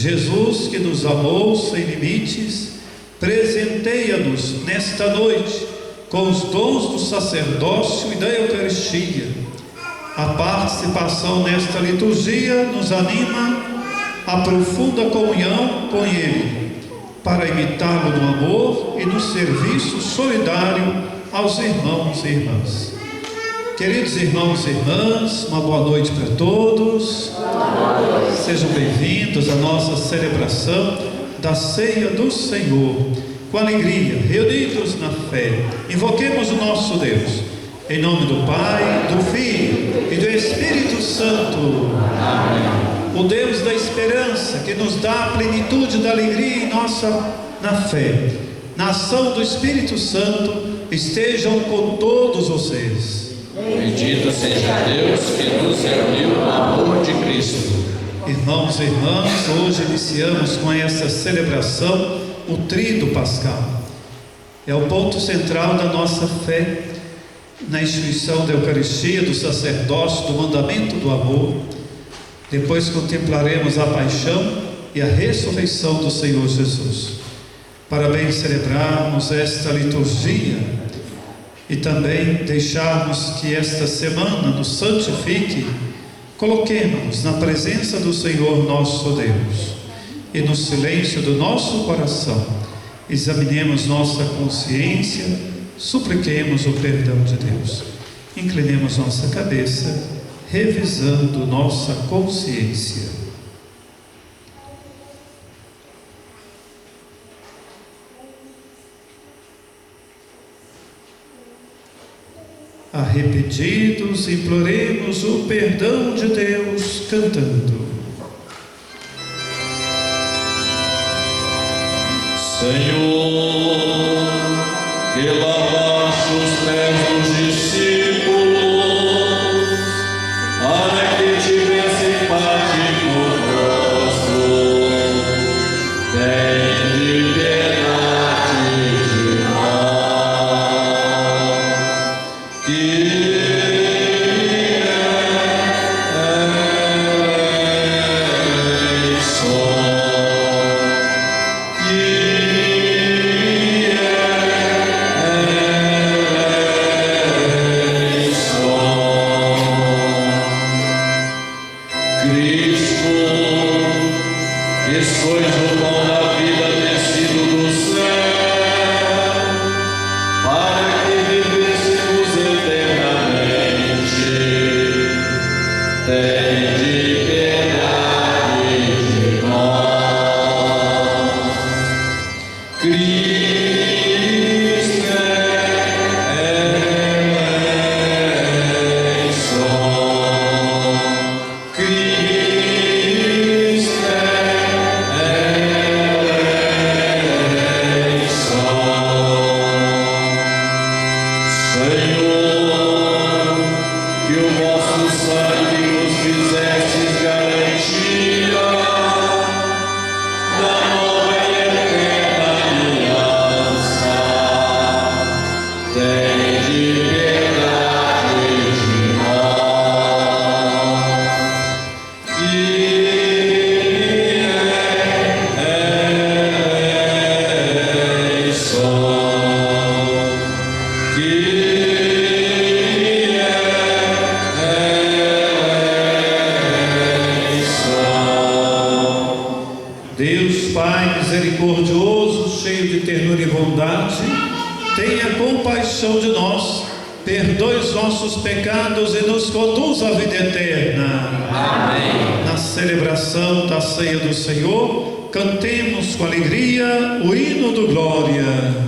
Jesus, que nos amou sem limites, presenteia-nos nesta noite com os dons do sacerdócio e da Eucaristia. A participação nesta liturgia nos anima à profunda comunhão com Ele, para imitá-lo no amor e no serviço solidário aos irmãos e irmãs. Queridos irmãos e irmãs, uma boa noite para todos. Sejam bem-vindos à nossa celebração da Ceia do Senhor. Com alegria, reunidos na fé, invoquemos o nosso Deus. Em nome do Pai, do Filho e do Espírito Santo. Amém. O Deus da esperança, que nos dá a plenitude da alegria na fé, na ação do Espírito Santo, estejam com todos vocês. Bendito seja Deus que nos reuniu no amor de Cristo. Irmãos e irmãs, hoje iniciamos com essa celebração o Tríduo Pascal. É o ponto central da nossa fé na instituição da Eucaristia, do sacerdócio, do mandamento do amor. Depois contemplaremos a paixão e a ressurreição do Senhor Jesus. Para bem celebrarmos esta liturgia e também deixarmos que esta semana nos santifique, coloquemos-nos na presença do Senhor nosso Deus e no silêncio do nosso coração examinemos nossa consciência, supliquemos o perdão de Deus. Inclinemos nossa cabeça, revisando nossa consciência. Arrependidos, imploremos o perdão de Deus, cantando: Senhor, que lavaste os pés dos discípulos, para que tivessem parte conosco, tende piedade de nós, que da nova e eterna aliança de ternura e bondade, tenha compaixão de nós, perdoe os nossos pecados e nos conduz à vida eterna. Amém. Na celebração da ceia do Senhor, cantemos com alegria o hino do Glória.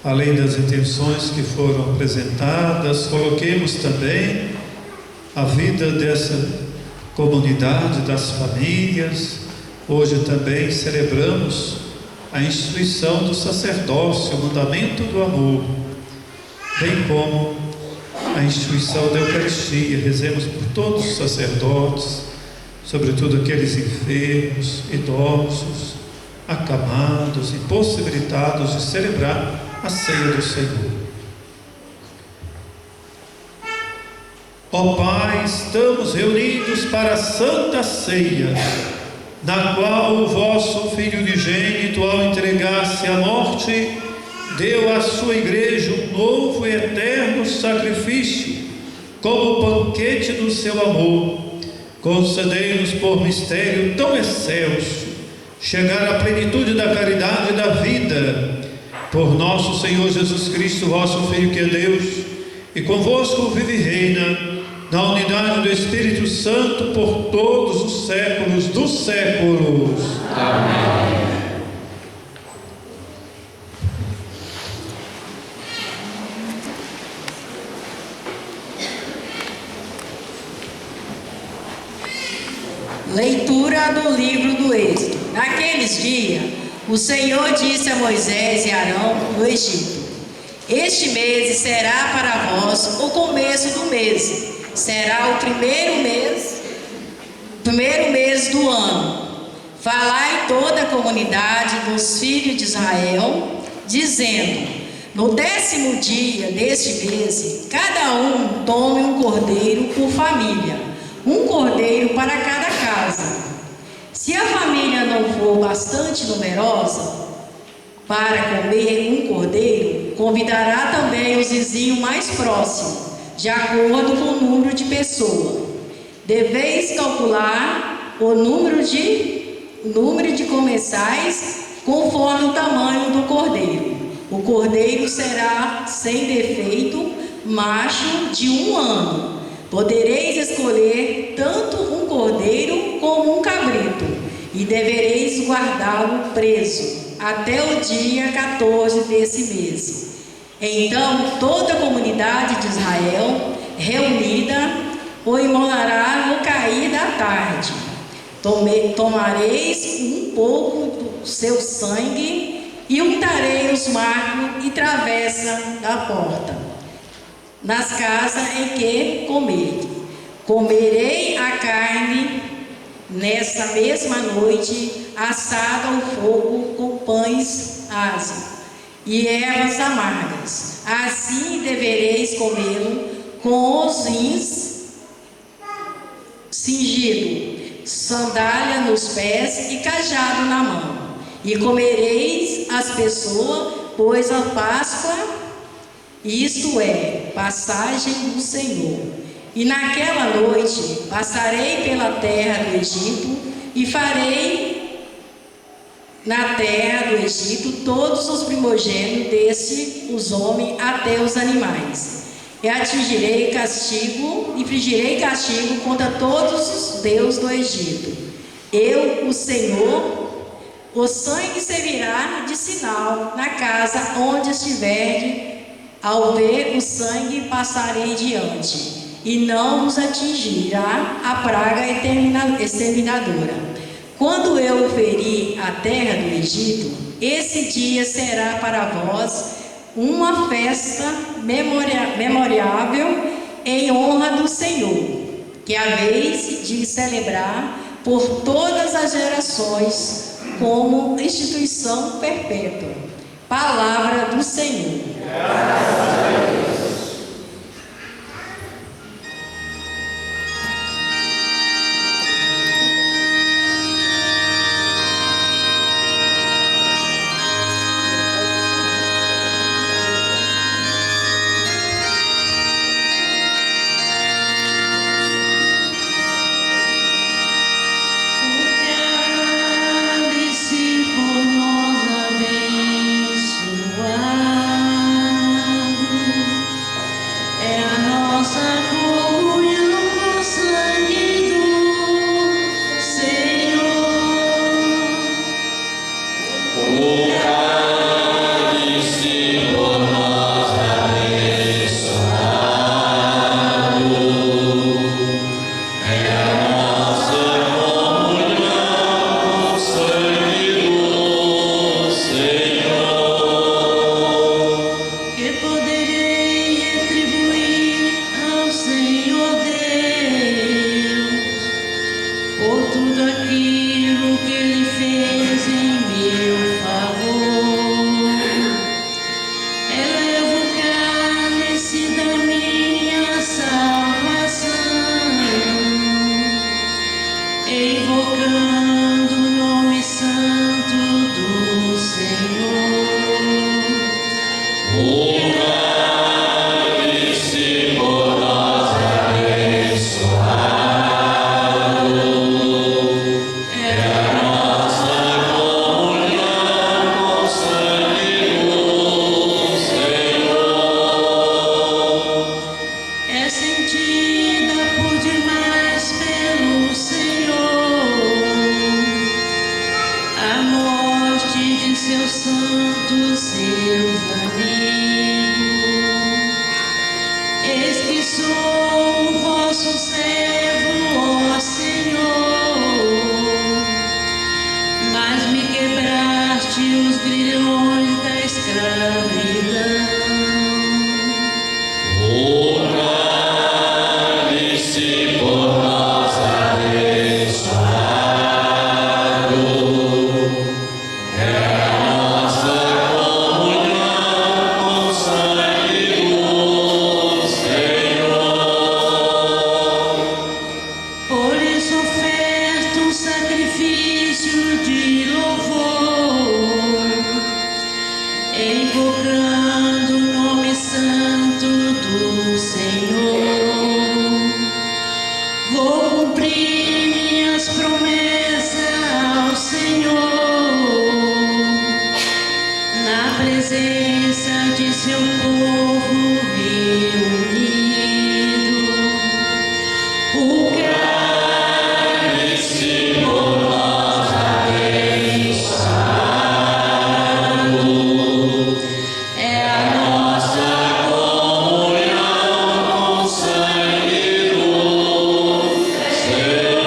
Além das intenções que foram apresentadas, coloquemos também a vida dessa comunidade, das famílias. Hoje também celebramos a instituição do sacerdócio, o mandamento do amor, bem como a instituição da Eucaristia. Rezemos por todos os sacerdotes, sobretudo aqueles enfermos, idosos, acamados, impossibilitados de celebrar a ceia do Senhor. Ó Pai, estamos reunidos para a Santa Ceia, na qual o vosso Filho unigênito, ao entregar-se à morte, deu à sua Igreja um novo e eterno sacrifício, como banquete do seu amor. Concedei-nos por mistério tão excelso chegar à plenitude da caridade e da vida, por nosso Senhor Jesus Cristo, vosso Filho, que é Deus, e convosco vive e reina, na unidade do Espírito Santo, por todos os séculos dos séculos. Amém. Leitura do livro do Êxodo. Naqueles dias, o Senhor disse a Moisés e Arão no Egito: Este mês será para vós o começo do mês. Será o primeiro mês do ano. Falai toda a comunidade dos filhos de Israel, dizendo: No 10º dia deste mês, cada um tome um cordeiro por família, um cordeiro para cada casa. Se a família não for bastante numerosa para comer um cordeiro, convidará também os vizinhos mais próximos, de acordo com o número de pessoas. Deveis calcular o número de comensais conforme o tamanho do cordeiro. O cordeiro será sem defeito, macho de 1 ano. Podereis escolher tanto um cordeiro como um cabrito, e devereis guardá-lo preso até o dia 14 desse mês. Então toda a comunidade de Israel, reunida, o imolará no cair da tarde. Tomareis um pouco do seu sangue e untarei os marcos e travessa da porta, nas casas em que comerem. Comerei a carne nessa mesma noite, assada ao fogo com pães ases e ervas amargas. Assim devereis comê-lo com os rins cingido, sandália nos pés e cajado na mão. E comereis as pessoas, pois a Páscoa, isto é, passagem do Senhor. E naquela noite passarei pela terra do Egito e farei na terra do Egito todos os primogênitos, desde os homens até os animais. E infligirei castigo contra todos os deuses do Egito. Eu, o Senhor, o sangue servirá de sinal na casa onde estiver. Ao ver o sangue, passarei diante, e não vos atingirá a praga exterminadora. Quando eu ferir a terra do Egito, esse dia será para vós uma festa memorável em honra do Senhor, que haveis de celebrar por todas as gerações como instituição perpétua. Palavra do Senhor. Graças a Deus. Formosa, abençoado. sentida por demais pelo Senhor, a morte de seus santos, seus amigos. Eis que sou o vosso servo, ó Senhor, mas me quebraste os grilhões da escravidão. Invocando o nome santo do Senhor, vou cumprir minhas promessas ao Senhor, na presença de seu povo reunido. O cálice por nós abençoado é a nossa comunhão com o sangue do Senhor.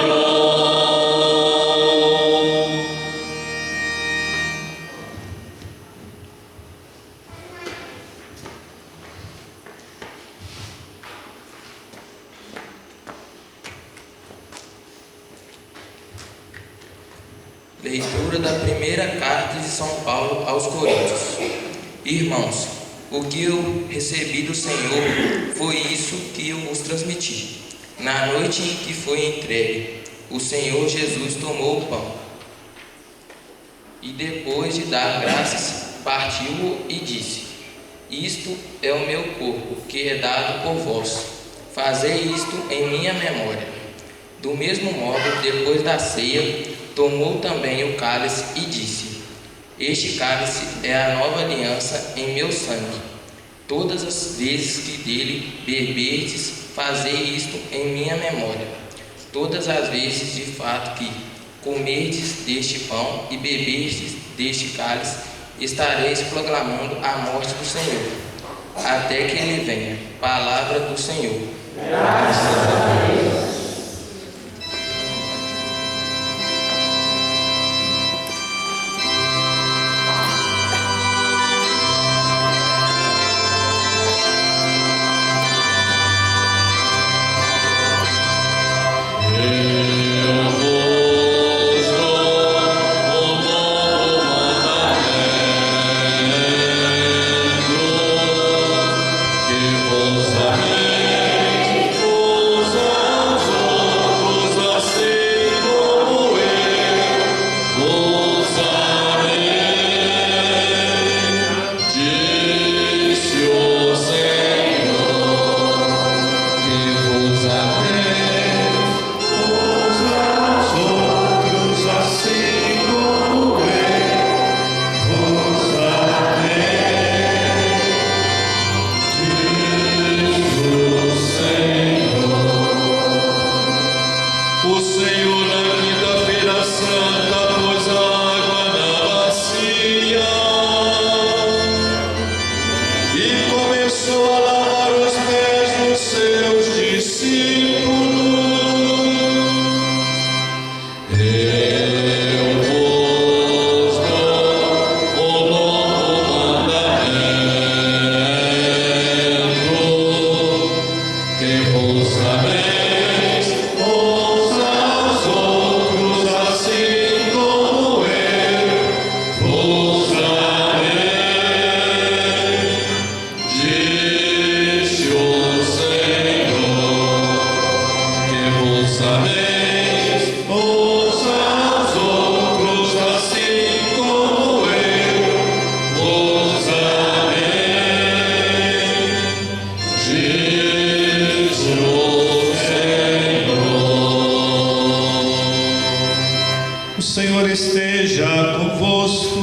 Leitura da primeira carta de São Paulo aos Coríntios. Irmãos, o que eu recebi do Senhor foi isso que eu vos transmiti. Na noite em que foi entregue, o Senhor Jesus tomou o pão e, depois de dar graças, partiu-o e disse: Isto é o meu corpo, que é dado por vós. Fazei isto em minha memória. Do mesmo modo, depois da ceia, tomou também o cálice e disse: Este cálice é a nova aliança em meu sangue. Todas as vezes que dele beberdes, fazei isto em minha memória. Todas as vezes, de fato, que comerdes deste pão e beberdes deste cálice, estareis proclamando a morte do Senhor, até que ele venha. Palavra do Senhor. Graças a Deus. O Senhor na quinta-feira santa pôs água na bacia e começou a lavar os pés dos seus discípulos. Eu vos dou o novo mandamento, que vos ameis O Senhor esteja convosco.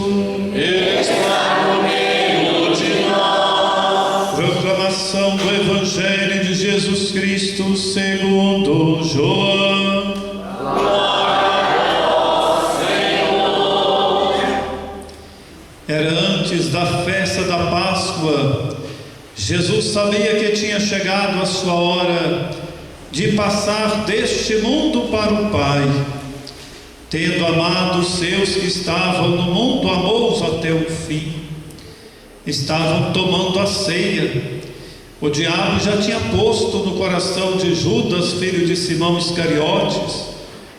Ele está no meio de nós. Proclamação do Evangelho de Jesus Jesus Cristo segundo João. Era antes da festa da Páscoa. Jesus sabia que tinha chegado a sua hora de passar deste mundo para o Pai. Tendo amado os seus que estavam no mundo, amou-os até o fim. Estavam tomando a ceia. O diabo já tinha posto no coração de Judas, filho de Simão Iscariotes,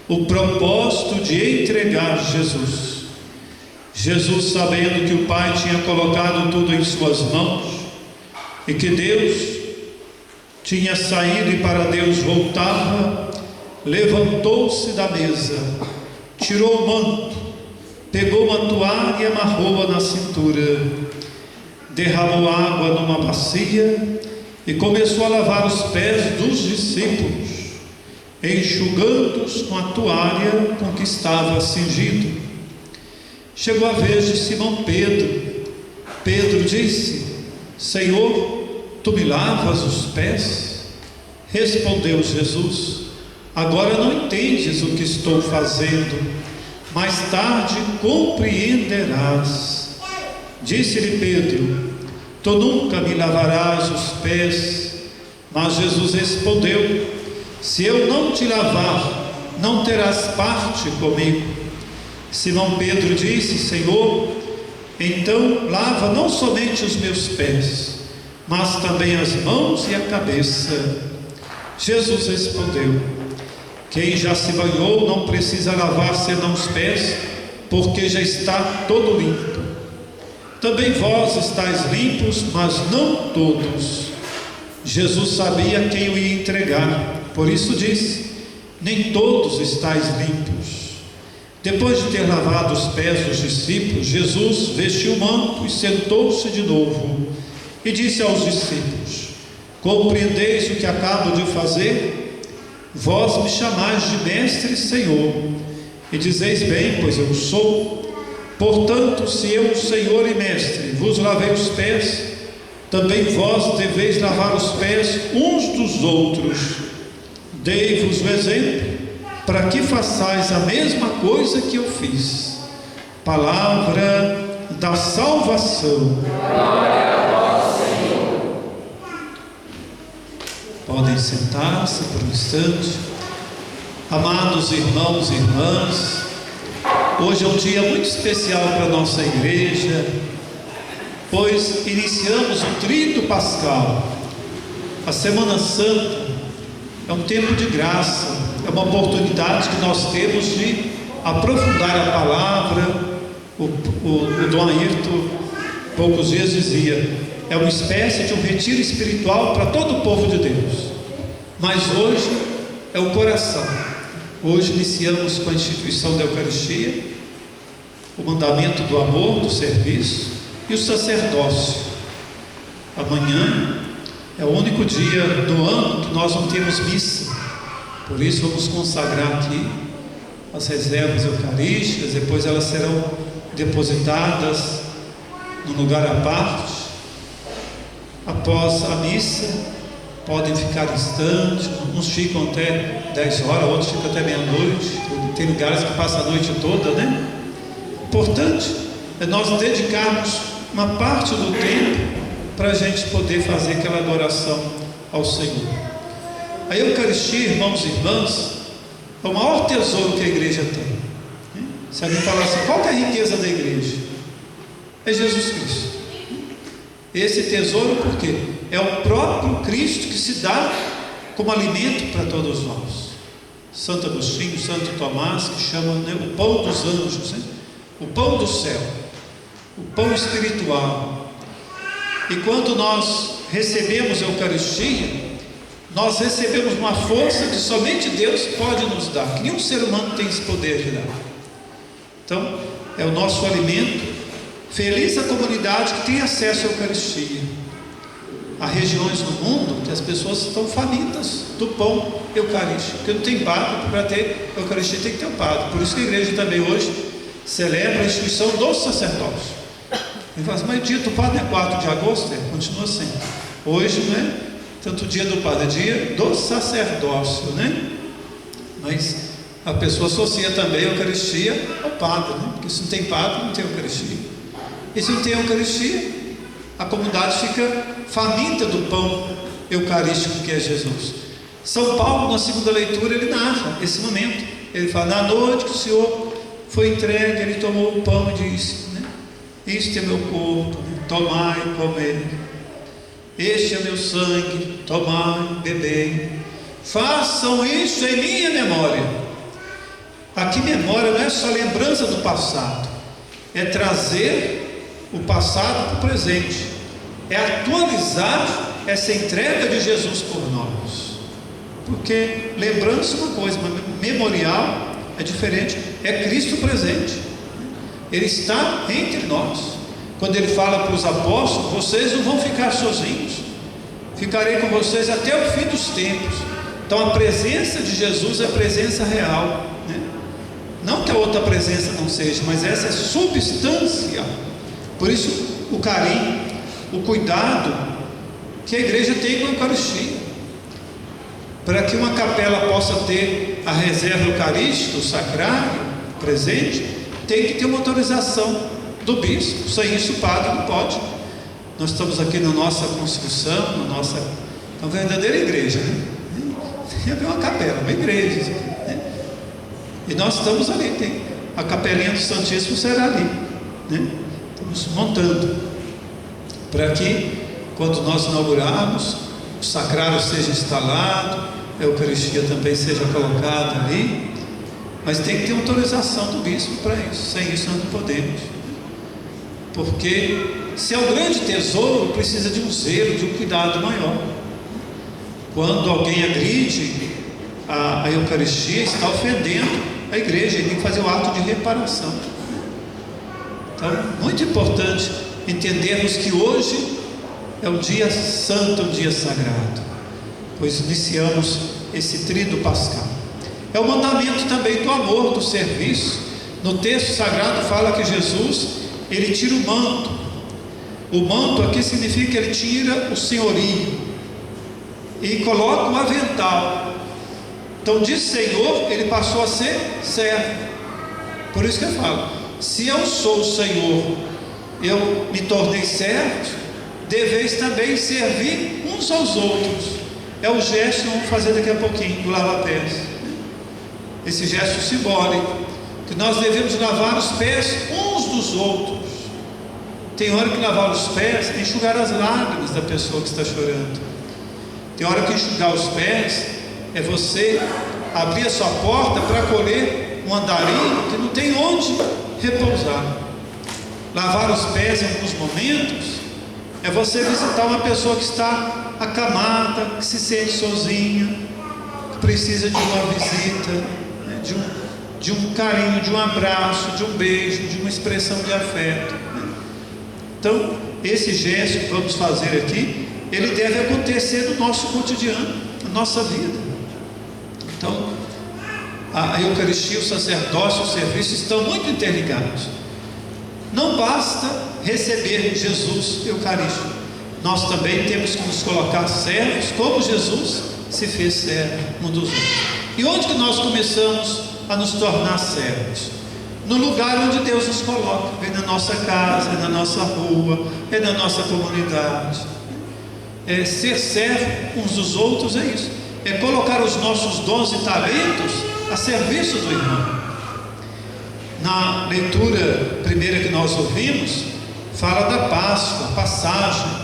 o propósito de entregar Jesus. Jesus, sabendo que o Pai tinha colocado tudo em suas mãos e que Deus tinha saído e para Deus voltava, levantou-se da mesa, tirou o manto, pegou uma toalha e amarrou-a na cintura, derramou água numa bacia e começou a lavar os pés dos discípulos, enxugando-os com a toalha com que estava cingido. Chegou a vez de Simão Pedro. Pedro disse: Senhor, tu me lavas os pés? Respondeu Jesus: agora não entendes o que estou fazendo, mais tarde compreenderás. Disse-lhe Pedro: tu nunca me lavarás os pés. Mas Jesus respondeu: se eu não te lavar, não terás parte comigo. Simão Pedro disse: Senhor, então lava não somente os meus pés, mas também as mãos e a cabeça. Jesus respondeu: quem já se banhou não precisa lavar senão os pés, porque já está todo limpo. Também vós estáis limpos, mas não todos. Jesus sabia quem o ia entregar, por isso disse: nem todos estáis limpos. Depois de ter lavado os pés dos discípulos, Jesus vestiu o manto e sentou-se de novo e disse aos discípulos: compreendeis o que acabo de fazer? Vós me chamais de mestre e Senhor, e dizeis bem, pois eu sou. Portanto, se eu, Senhor e mestre, vos lavei os pés, também vós deveis lavar os pés uns dos outros. Dei-vos o exemplo, para que façais a mesma coisa que eu fiz. Palavra da salvação. Glória a vós, Senhor. Podem sentar-se por um instante. Amados irmãos e irmãs, hoje é um dia muito especial para a nossa igreja, pois iniciamos o Tríduo Pascal. A Semana Santa é um tempo de graça, é uma oportunidade que nós temos de aprofundar a palavra. O Dom Ayrton, poucos dias dizia, é uma espécie de um retiro espiritual para todo o povo de Deus. Mas hoje é o coração. Hoje iniciamos com a instituição da Eucaristia, o mandamento do amor, do serviço e o sacerdócio. Amanhã é o único dia do ano que nós não temos missa. Por isso vamos consagrar aqui as reservas eucarísticas, depois elas serão depositadas no lugar à parte. Após a missa, podem ficar instantes, uns ficam até 10 horas, outros ficam até meia-noite, tem lugares que passam a noite toda, né? Importante é nós dedicarmos uma parte do tempo para a gente poder fazer aquela adoração ao Senhor. A Eucaristia, irmãos e irmãs, é o maior tesouro que a igreja tem. Se alguém falar assim, qual que é a riqueza da igreja? É Jesus Cristo. Esse tesouro, por quê? É o próprio Cristo que se dá como alimento para todos nós. Santo Agostinho, Santo Tomás, que chama, né, o pão dos anjos, né? O pão do céu, o pão espiritual. E quando nós recebemos a Eucaristia, nós recebemos uma força que somente Deus pode nos dar, que nenhum ser humano tem esse poder de dar. Então, é o nosso alimento. Feliz a comunidade que tem acesso à Eucaristia. Há regiões no mundo que as pessoas estão famintas do pão eucarístico, porque não tem padre. Para ter Eucaristia tem que ter um padre. Por isso que a igreja também hoje celebra a instituição dos sacerdócios. Ele fala assim, mas o dia do padre é 4 de agosto? Continua assim. Hoje, né, Tanto o dia do padre, dia do sacerdócio, né? Mas a pessoa associa também a Eucaristia ao padre, né? Porque se não tem padre, não tem Eucaristia. E se não tem Eucaristia, a comunidade fica faminta do pão eucarístico que é Jesus. São Paulo, na segunda leitura, ele narra esse momento. Ele fala: na noite que o Senhor foi entregue, ele tomou o pão e disse, né? Este é meu corpo, né? Tomai e comei. Este é meu sangue, tomai, bebei. Façam isso em minha memória. Aqui memória não é só lembrança do passado, é trazer o passado para o presente, é atualizar essa entrega de Jesus por nós. Porque lembrança é uma coisa, mas memorial é diferente. É Cristo presente, Ele está entre nós. Quando Ele fala para os apóstolos: vocês não vão ficar sozinhos, ficarei com vocês até o fim dos tempos. Então a presença de Jesus é presença real, né? Não que a outra presença não seja, mas essa é substancial. Por isso o carinho, o cuidado que a igreja tem com a Eucaristia. Para que uma capela possa ter a reserva eucarística, o sacrário presente, tem que ter uma autorização do bispo. Sem isso o padre não pode. Nós estamos aqui na nossa construção, uma verdadeira igreja, né? É uma capela, uma igreja, né? E nós estamos ali, tem a capelinha do Santíssimo será ali, né? Estamos montando para que quando nós inaugurarmos, o sacrário seja instalado, a Eucaristia também seja colocada ali, mas tem que ter autorização do bispo para isso. Sem isso nós não podemos, porque se é um grande tesouro, precisa de um zelo, de um cuidado maior. Quando alguém agride a Eucaristia, está ofendendo a igreja, ele tem que fazer o ato de reparação. Então, muito importante entendermos que hoje é um dia santo, um dia sagrado, pois iniciamos esse tríduo pascal. É o mandamento também do amor, do serviço. No texto sagrado fala que Jesus, ele tira o manto. O manto aqui significa que ele tira o senhorio e coloca o avental. Então de Senhor ele passou a ser servo. Por isso que eu falo: se eu sou o Senhor, eu me tornei servo, deveis também servir uns aos outros. É o gesto que vamos fazer daqui a pouquinho, do lava-pés. Esse gesto simbólico, que nós devemos lavar os pés uns dos outros. Tem hora que lavar os pés é enxugar as lágrimas da pessoa que está chorando. Tem hora que enxugar os pés é você abrir a sua porta para acolher um andarilho que não tem onde repousar. Lavar os pés em alguns momentos é você visitar uma pessoa que está acamada, que se sente sozinha, que precisa de uma visita, né? de um carinho, de um abraço, de um beijo, de uma expressão de afeto, né? Então esse gesto que vamos fazer aqui, ele deve acontecer no nosso cotidiano, na nossa vida. Então a Eucaristia, o sacerdócio, o serviço estão muito interligados. Não basta receber Jesus eucarístico, nós também temos que nos colocar servos, como Jesus se fez servo um dos outros. E onde que nós começamos a nos tornar servos? No lugar onde Deus nos coloca, é na nossa casa, é na nossa rua, é na nossa comunidade. Ser servo uns dos outros é isso, é colocar os nossos dons e talentos a serviço do irmão. Na leitura primeira que nós ouvimos, fala da Páscoa, a passagem.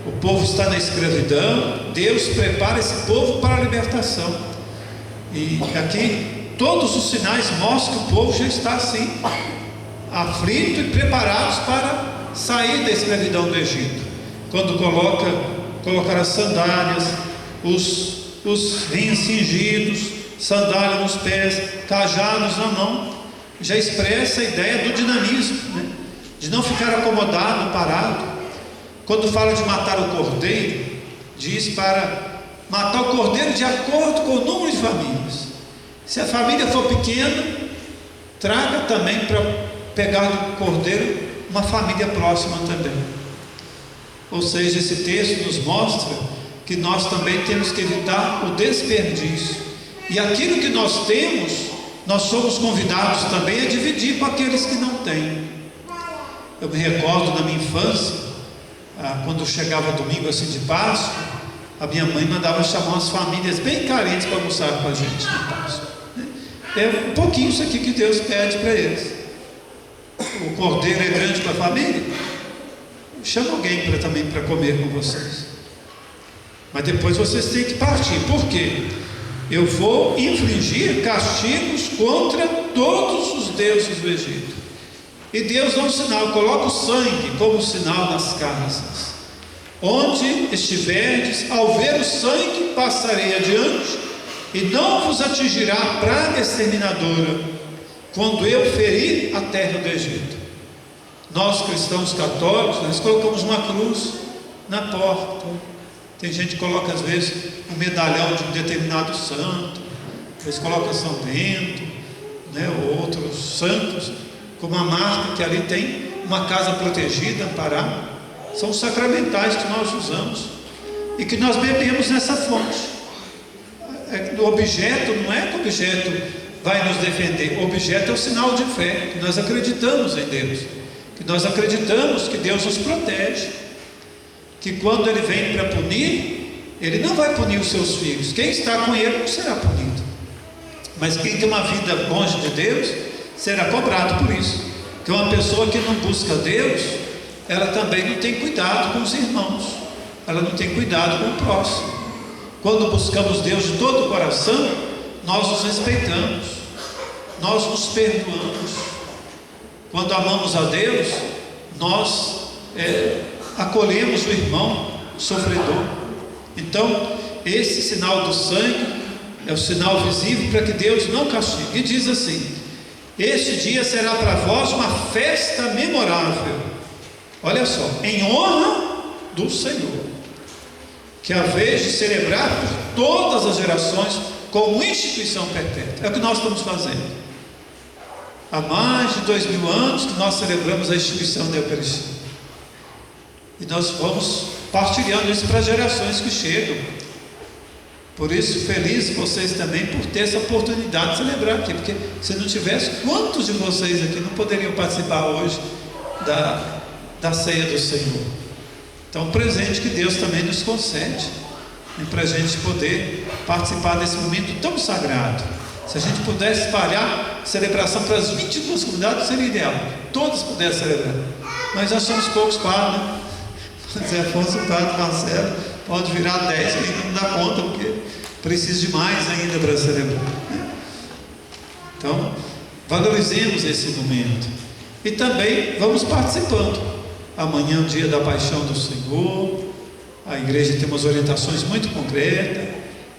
O povo está na escravidão, Deus prepara esse povo para a libertação. E aqui todos os sinais mostram que o povo já está assim, aflito e preparados para sair da escravidão do Egito. Quando colocar as sandálias, os rins cingidos, sandália nos pés, cajados na mão, já expressa a ideia do dinamismo, né? De não ficar acomodado, parado. Quando fala de matar o cordeiro, diz para matar o cordeiro de acordo com o número de famílias. Se a família for pequena, traga também para pegar do cordeiro uma família próxima também. Ou seja, esse texto nos mostra que nós também temos que evitar o desperdício. E aquilo que nós temos, nós somos convidados também a dividir com aqueles que não têm. Eu me recordo da minha infância, quando chegava domingo assim de Páscoa, a minha mãe mandava chamar umas famílias bem carentes para almoçar com a gente na Páscoa. É um pouquinho isso aqui que Deus pede para eles. O cordeiro é grande para a família, chama alguém também para comer com vocês. Mas depois vocês têm que partir. Por quê? Eu vou infligir castigos contra todos os deuses do Egito. E Deus dá um sinal, coloca o sangue como sinal nas casas. Onde estiverdes, ao ver o sangue, passarei adiante, e não vos atingirá praga exterminadora, quando eu ferir a terra do Egito. Nós cristãos católicos, nós colocamos uma cruz na porta. Tem gente que coloca às vezes um medalhão de um determinado santo, às vezes coloca São Bento, ou outros santos, como a marca que ali tem uma casa protegida, amparada. São os sacramentais que nós usamos e que nós bebemos nessa fonte. O objeto não é que o objeto vai nos defender, o objeto é o sinal de fé, que nós acreditamos em Deus, que nós acreditamos que Deus nos protege, que quando Ele vem para punir, Ele não vai punir os seus filhos. Quem está com Ele não será punido, mas quem tem uma vida longe de Deus será cobrado por isso. Que uma pessoa que não busca Deus, ela também não tem cuidado com os irmãos, ela não tem cuidado com o próximo. Quando buscamos Deus de todo o coração, nós nos respeitamos, nós nos perdoamos. Quando amamos a Deus, nós acolhemos o irmão sofredor. Então, esse sinal do sangue é o sinal visível para que Deus não castigue. E diz assim: este dia será para vós uma festa memorável, olha só, em honra do Senhor, que a vez de celebrar por todas as gerações como instituição perpétua. É o que nós estamos fazendo. Há mais de 2000 anos que nós celebramos a instituição da Eucaristia, e nós vamos partilhando isso para as gerações que chegam. Por isso, feliz vocês também por ter essa oportunidade de celebrar aqui, porque se não tivesse, quantos de vocês aqui não poderiam participar hoje da ceia do Senhor? Então, um presente que Deus também nos concede, e para a gente poder participar desse momento tão sagrado. Se a gente pudesse espalhar celebração para as 22 comunidades, seria ideal, todos pudessem celebrar, mas nós somos poucos padres, né? Zé Afonso, o padre Marcelo, pode virar 10, que ainda não dá conta, porque precisa de mais ainda para celebrar, né? Então, valorizemos esse momento, e também vamos participando. Amanhã é o dia da paixão do Senhor, a igreja tem umas orientações muito concretas.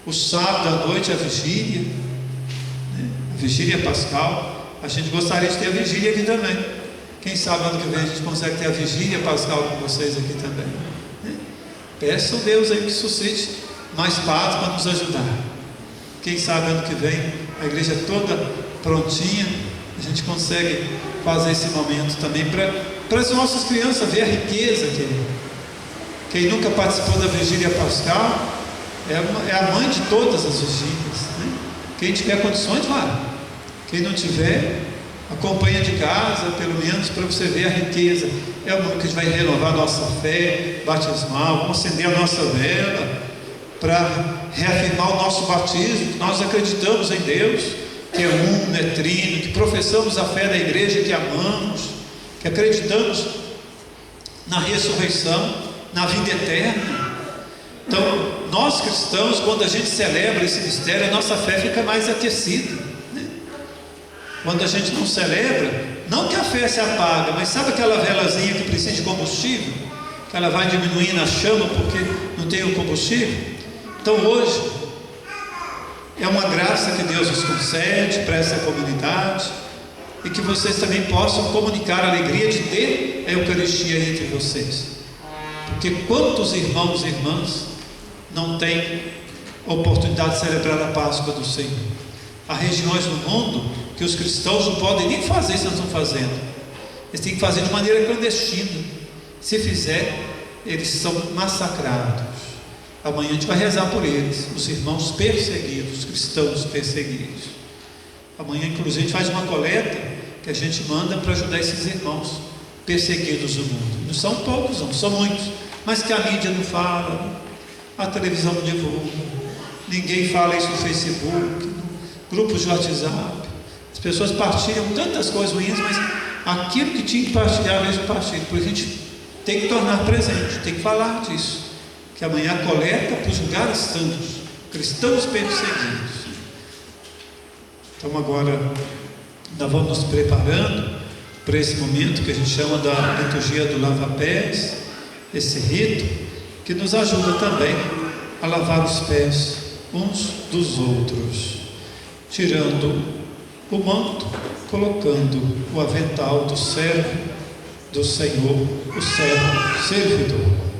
O sábado à noite é a vigília, né? A vigília pascal. A gente gostaria de ter a vigília aqui também. Quem sabe ano que vem a gente consegue ter a vigília pascal com vocês aqui também, né? Peçam a Deus aí que suscite mais padres para nos ajudar. Quem sabe ano que vem a igreja toda prontinha, a gente consegue fazer esse momento também para as nossas crianças ver a riqueza que é. Quem nunca participou da vigília pascal é a mãe de todas as vigílias, né? Quem tiver condições, vai. Quem não tiver, acompanha de casa, pelo menos, para você ver a riqueza. É o momento que a gente vai renovar a nossa fé batismal, vamos acender a nossa vela para reafirmar o nosso batismo, que nós acreditamos em Deus, que é uno, é trino, que professamos a fé da igreja, que amamos, que acreditamos na ressurreição, na vida eterna. Então, nós cristãos, quando a gente celebra esse mistério, a nossa fé fica mais aquecida, né? Quando a gente não celebra, não que a fé se apaga, mas sabe aquela velazinha que precisa de combustível, que ela vai diminuindo a chama porque não tem o combustível? Então hoje é uma graça que Deus nos concede para essa comunidade, e que vocês também possam comunicar a alegria de ter a Eucaristia entre vocês. Porque quantos irmãos e irmãs não têm oportunidade de celebrar a Páscoa do Senhor? Há regiões no mundo que os cristãos não podem nem fazer isso que nós estamos fazendo. Eles têm que fazer de maneira clandestina. Se fizer, eles são massacrados. Amanhã a gente vai rezar por eles, os irmãos perseguidos, cristãos perseguidos. Amanhã, inclusive, a gente faz uma coleta que a gente manda para ajudar esses irmãos perseguidos do mundo. Não são poucos, não, são muitos, mas que a mídia não fala, a televisão não divulga, ninguém fala isso no Facebook, grupos de WhatsApp. As pessoas partilham tantas coisas ruins, mas aquilo que tinha que partilhar, mesmo partilha. Por isso a gente tem que tornar presente, tem que falar disso, que amanhã a coleta para os lugares santos, cristãos perseguidos. Então agora nós vamos nos preparando para esse momento que a gente chama da liturgia do lava-pés, esse rito que nos ajuda também a lavar os pés uns dos outros, tirando o manto, colocando o avental do servo do Senhor, o servo servidor.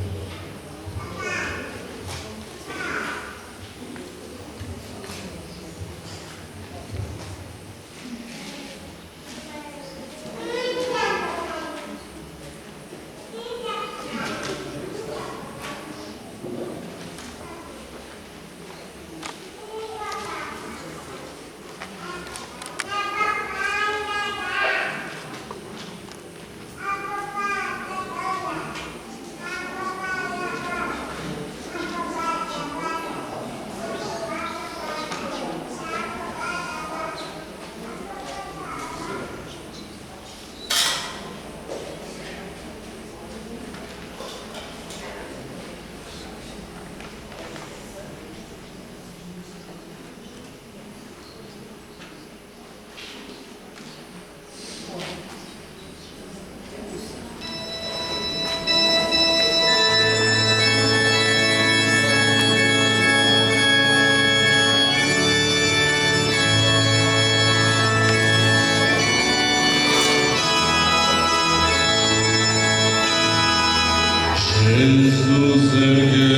Jesus erguendo-se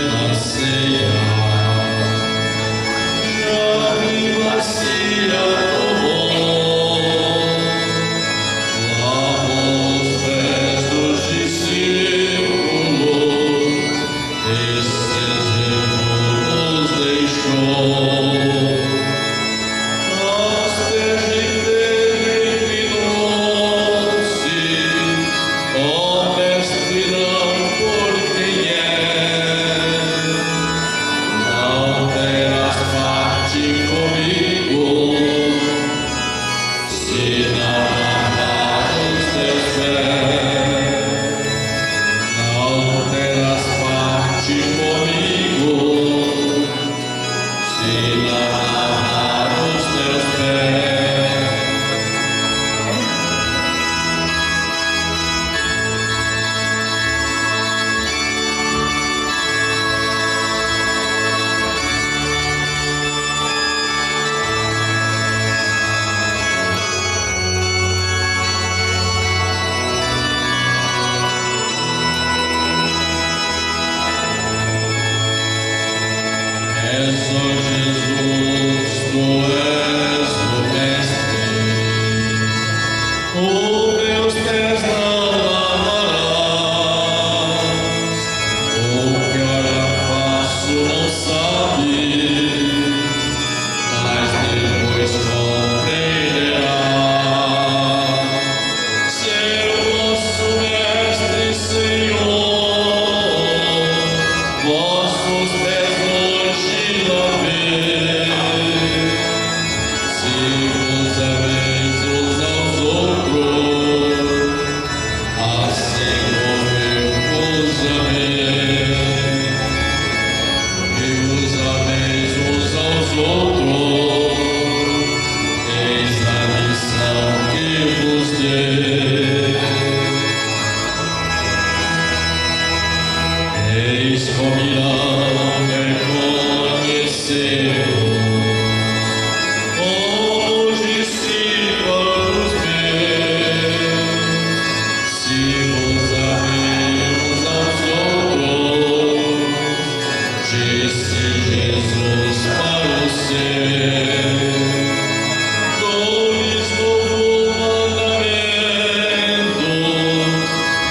na ceia, chave bacia tomou, lavou os pés dos discípulos, esses nos deixou.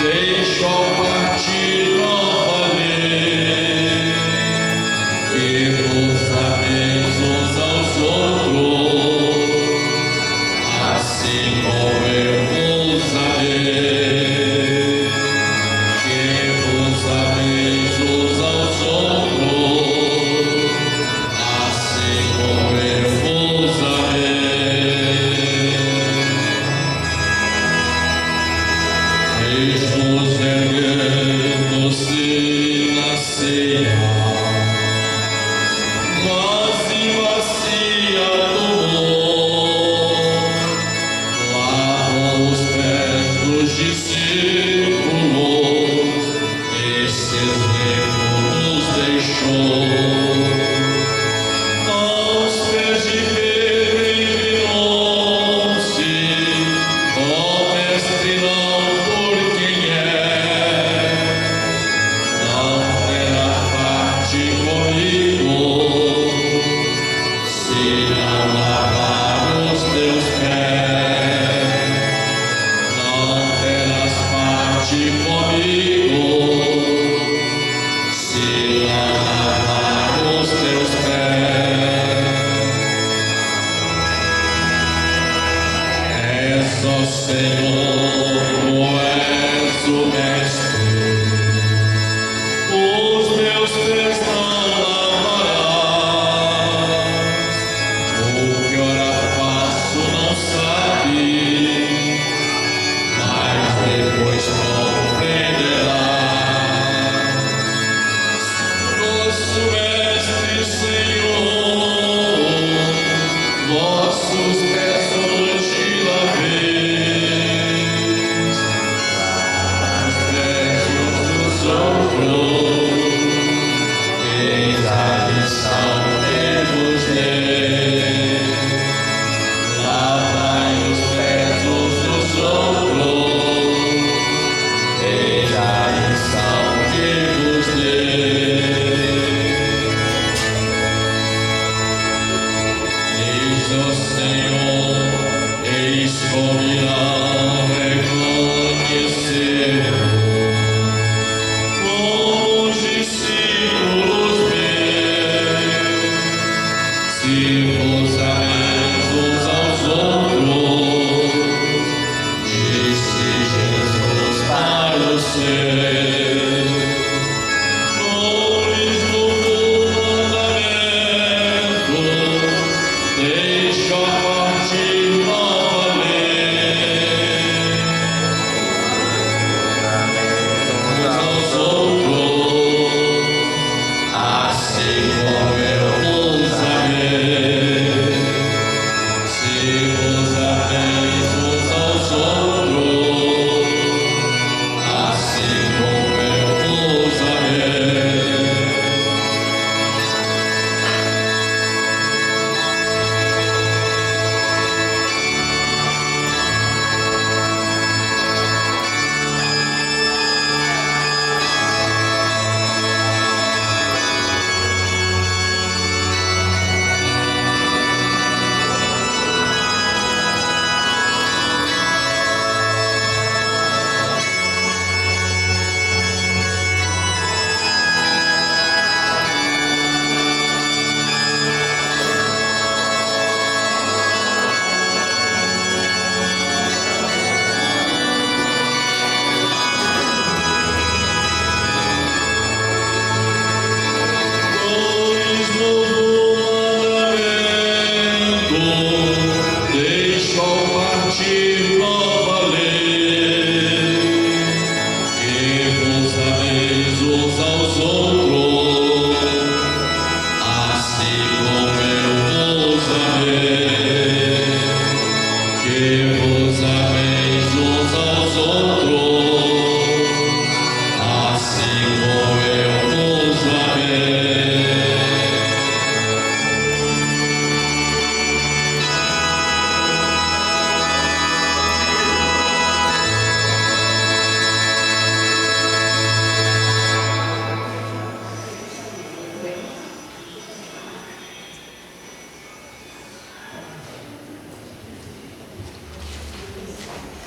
Deixa partir novamente.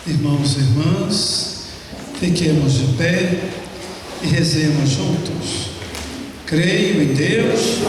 Irmãos e irmãs, fiquemos de pé e rezemos juntos. Creio em Deus,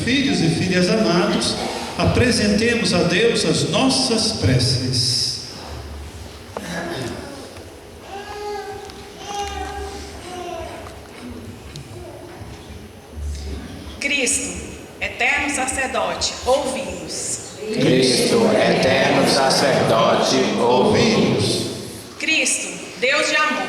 filhos e filhas amados, apresentemos a Deus as nossas preces. Cristo, eterno sacerdote, ouvi-nos. Cristo, eterno sacerdote, ouvi-nos. Cristo, Deus de amor,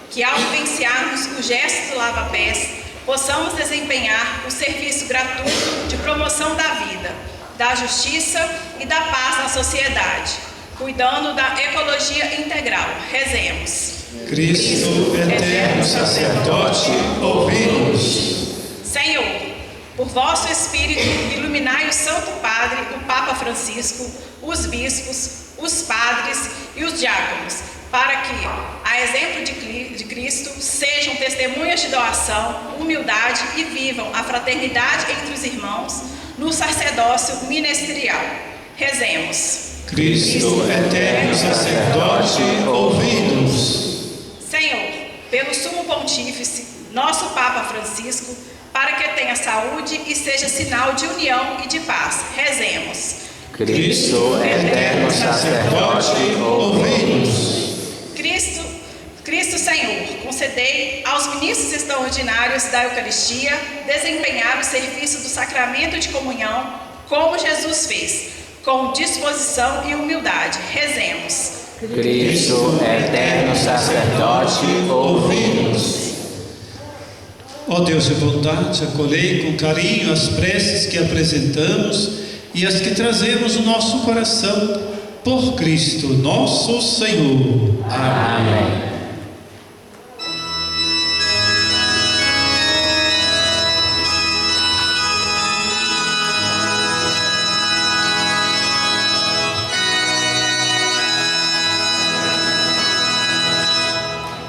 que ao vivenciarmos o gesto do lava-pés, possamos desempenhar o serviço gratuito de promoção da vida, da justiça e da paz na sociedade, cuidando da ecologia integral. Rezemos. Cristo, eterno sacerdote, ouvi-nos. Senhor, por vosso Espírito, iluminai o Santo Padre, o Papa Francisco, os bispos, os padres e os diáconos, para que, a exemplo de Cristo, sejam testemunhas de doação, humildade e vivam a fraternidade entre os irmãos no sacerdócio ministerial. Rezemos. Cristo, eterno sacerdote, ouvi-nos. Senhor, pelo Sumo Pontífice, nosso Papa Francisco, para que tenha saúde e seja sinal de união e de paz. Rezemos. Cristo, eterno sacerdote, ouvi-nos. Cristo Senhor, concedei aos ministros extraordinários da Eucaristia desempenhar o serviço do sacramento de comunhão, como Jesus fez, com disposição e humildade. Rezemos. Cristo, eterno sacerdote, ouvi-nos. Ó Deus de bondade, acolhei com carinho as preces que apresentamos e as que trazemos no nosso coração, por Cristo nosso Senhor. Amém.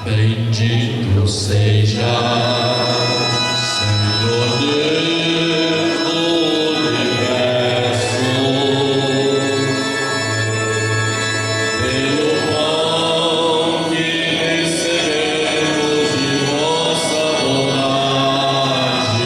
Bendito seja, Senhor Deus do universo, pelo pão que recebemos de vossa bondade.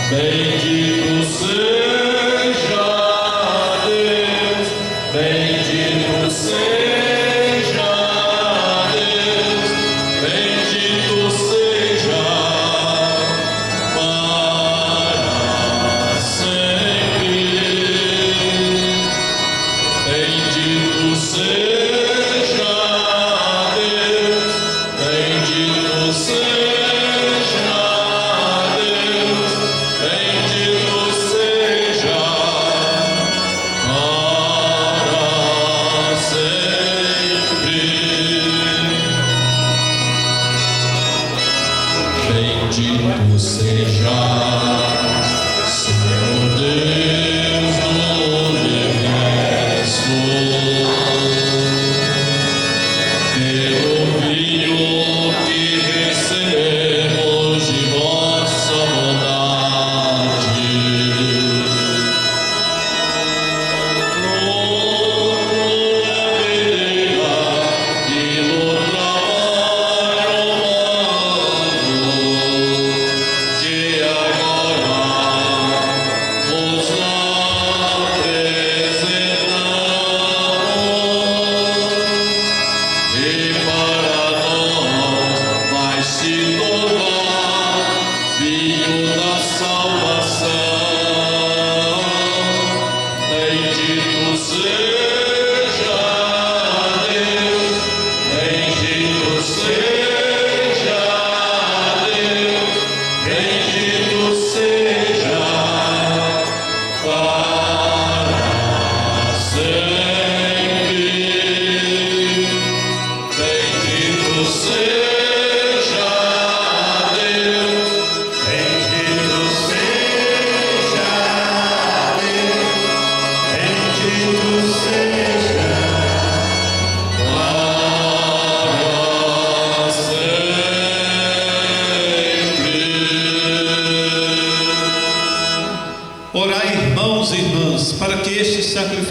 Bendito seja Deus, bendito seja Deus, bendito seja para sempre. Bendito seja Deus, bendito seja Deus, bendito seja para sempre. Bendito seja, Senhor Deus do universo.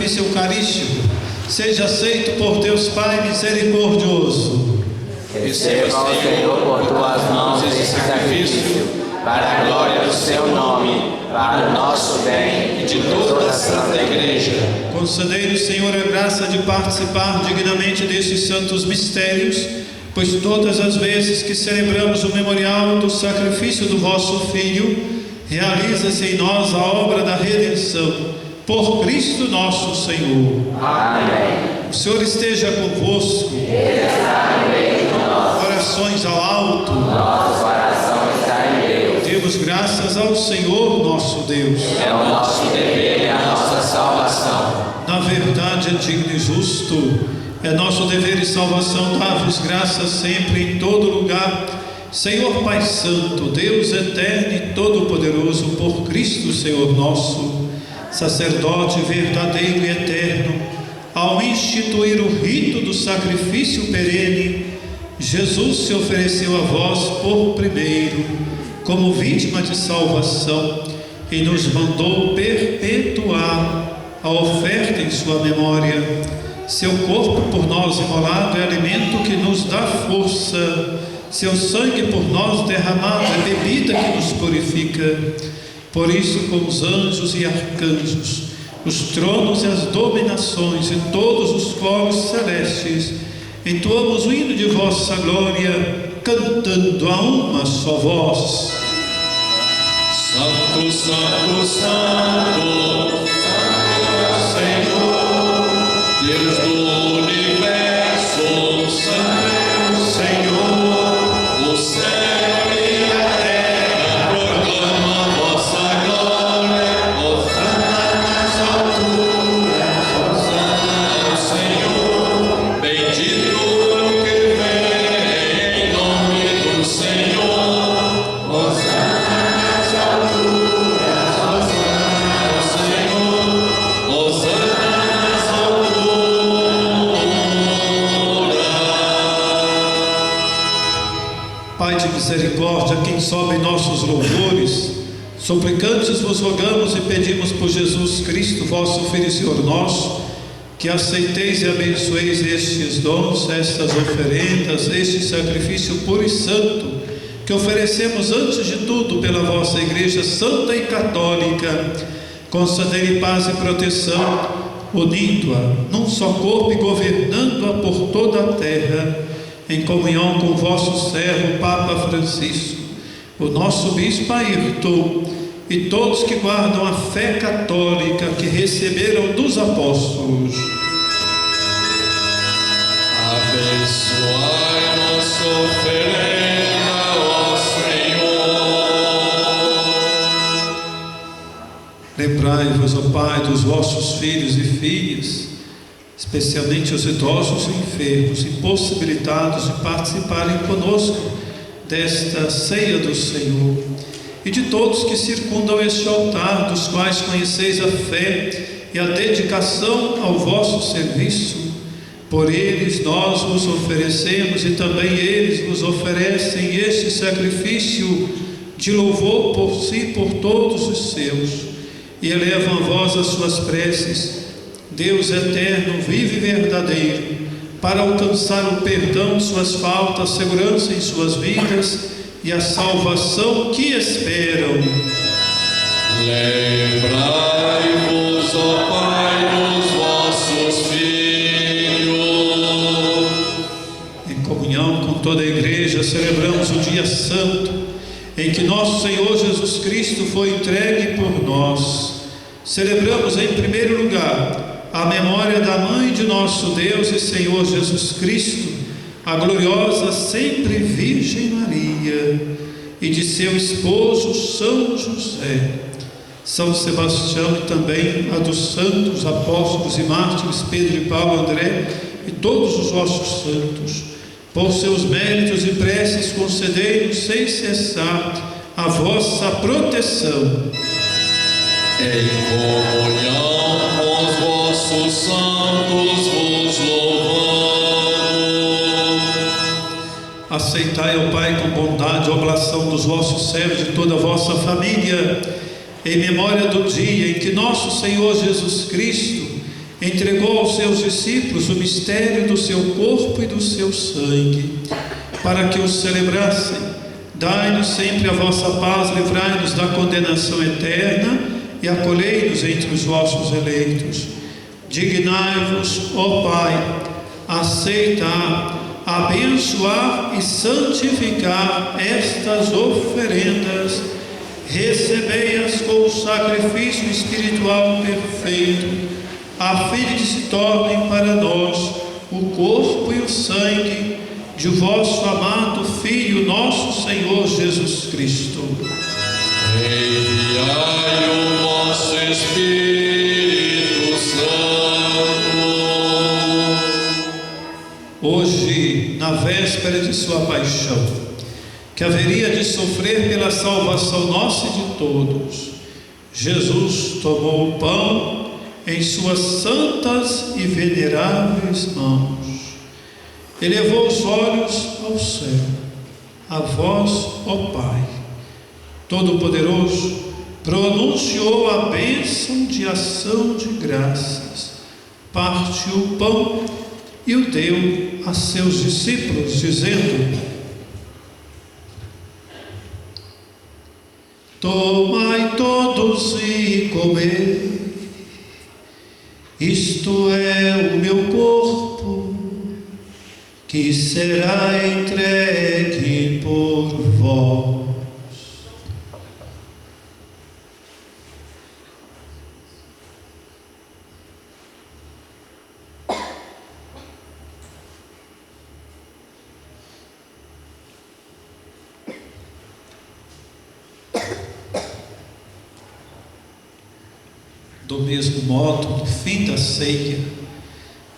sacrifício eucarístico seja aceito por Deus Pai misericordioso. Receba, ó Senhor, por tuas mãos esse sacrifício, para a glória do seu nome, para o nosso bem e de toda a Santa Igreja. Concedei-nos, Senhor, a graça de participar dignamente destes santos mistérios, pois todas as vezes que celebramos o memorial do sacrifício do vosso Filho, realiza-se em nós a obra da redenção, por Cristo nosso Senhor. Amém. O Senhor esteja convosco. Orações ao alto. Nosso coração está em Deus. Demos graças ao Senhor nosso Deus. É o nosso dever e a nossa salvação. Na verdade, é digno e justo. É nosso dever e salvação dar-vos graças sempre em todo lugar. Senhor Pai Santo, Deus eterno e todo-poderoso, por Cristo Senhor nosso, sacerdote verdadeiro e eterno, ao instituir o rito do sacrifício perene, Jesus se ofereceu a vós por primeiro, como vítima de salvação, e nos mandou perpetuar a oferta em sua memória. Seu corpo por nós imolado é alimento que nos dá força, seu sangue por nós derramado é bebida que nos purifica. Por isso, com os anjos e arcanjos, os tronos e as dominações e todos os coros celestes, entoamos o hino de vossa glória, cantando a uma só voz. Santo, Santo, Santo, Senhor, Deus do universo, Santo Senhor, o céu e a terra proclamam vossa glória, hosana nas alturas, hosana ao Senhor, bendito o que vem em nome do Senhor, hosana nas alturas, hosana ao Senhor, hosana nas alturas. Pai de misericórdia, quem sobe nossos louvores, suplicantes vos rogamos e pedimos por Jesus Cristo, vosso Filho e Senhor nosso, que aceiteis e abençoeis estes dons, estas oferendas, este sacrifício puro e santo, que oferecemos antes de tudo pela vossa Igreja Santa e Católica. Concedei paz e proteção, unindo-a num só corpo e governando-a por toda a terra, em comunhão com o vosso servo Papa Francisco, o nosso Bispo Ayrton e todos que guardam a fé católica que receberam dos apóstolos. Abençoai nossa oferenda, ó Senhor. Lembrai-vos, ó Pai, dos vossos filhos e filhas, especialmente os idosos e enfermos, impossibilitados de participarem conosco desta ceia do Senhor, e de todos que circundam este altar, dos quais conheceis a fé e a dedicação ao vosso serviço. Por eles nós vos oferecemos, e também eles vos oferecem este sacrifício de louvor por si e por todos os seus, e elevam a vós as suas preces, Deus eterno, vivo e verdadeiro, para alcançar o perdão de suas faltas, segurança em suas vidas e a salvação que esperam. Lembrai-vos, ó Pai, dos vossos filhos. Em comunhão com toda a Igreja, celebramos o dia santo em que nosso Senhor Jesus Cristo foi entregue por nós. Celebramos em primeiro lugar a memória da Mãe de nosso Deus e Senhor Jesus Cristo, a gloriosa sempre Virgem Maria, e de seu esposo São José, São Sebastião, e também a dos santos apóstolos e mártires Pedro e Paulo, André e todos os vossos santos. Por seus méritos e preces concedei-nos sem cessar a vossa proteção. Em comunhão com os vossos santos vos louvamos. Aceitai, ó Pai, com bondade a oblação dos vossos servos e de toda a vossa família, em memória do dia em que nosso Senhor Jesus Cristo entregou aos seus discípulos o mistério do seu corpo e do seu sangue, para que os celebrassem. Dai-nos sempre a vossa paz, livrai-nos da condenação eterna e acolhei-nos entre os vossos eleitos. Dignai-vos, ó Pai, aceitar, abençoar e santificar estas oferendas. Recebei-as com o sacrifício espiritual perfeito, a fim de que se tornem para nós o corpo e o sangue de vosso amado Filho, nosso Senhor Jesus Cristo. Enviai o vosso Espírito Santo. Hoje, na véspera de sua paixão, que haveria de sofrer pela salvação nossa e de todos, Jesus tomou o pão em suas santas e veneráveis mãos, elevou os olhos ao céu, a vós, ó Pai Todo-Poderoso, pronunciou a bênção de ação de graças, partiu o pão e o deu a seus discípulos, dizendo: tomai todos e comei, isto é o meu corpo, que será entregue por vós. Do mesmo modo, no fim da ceia,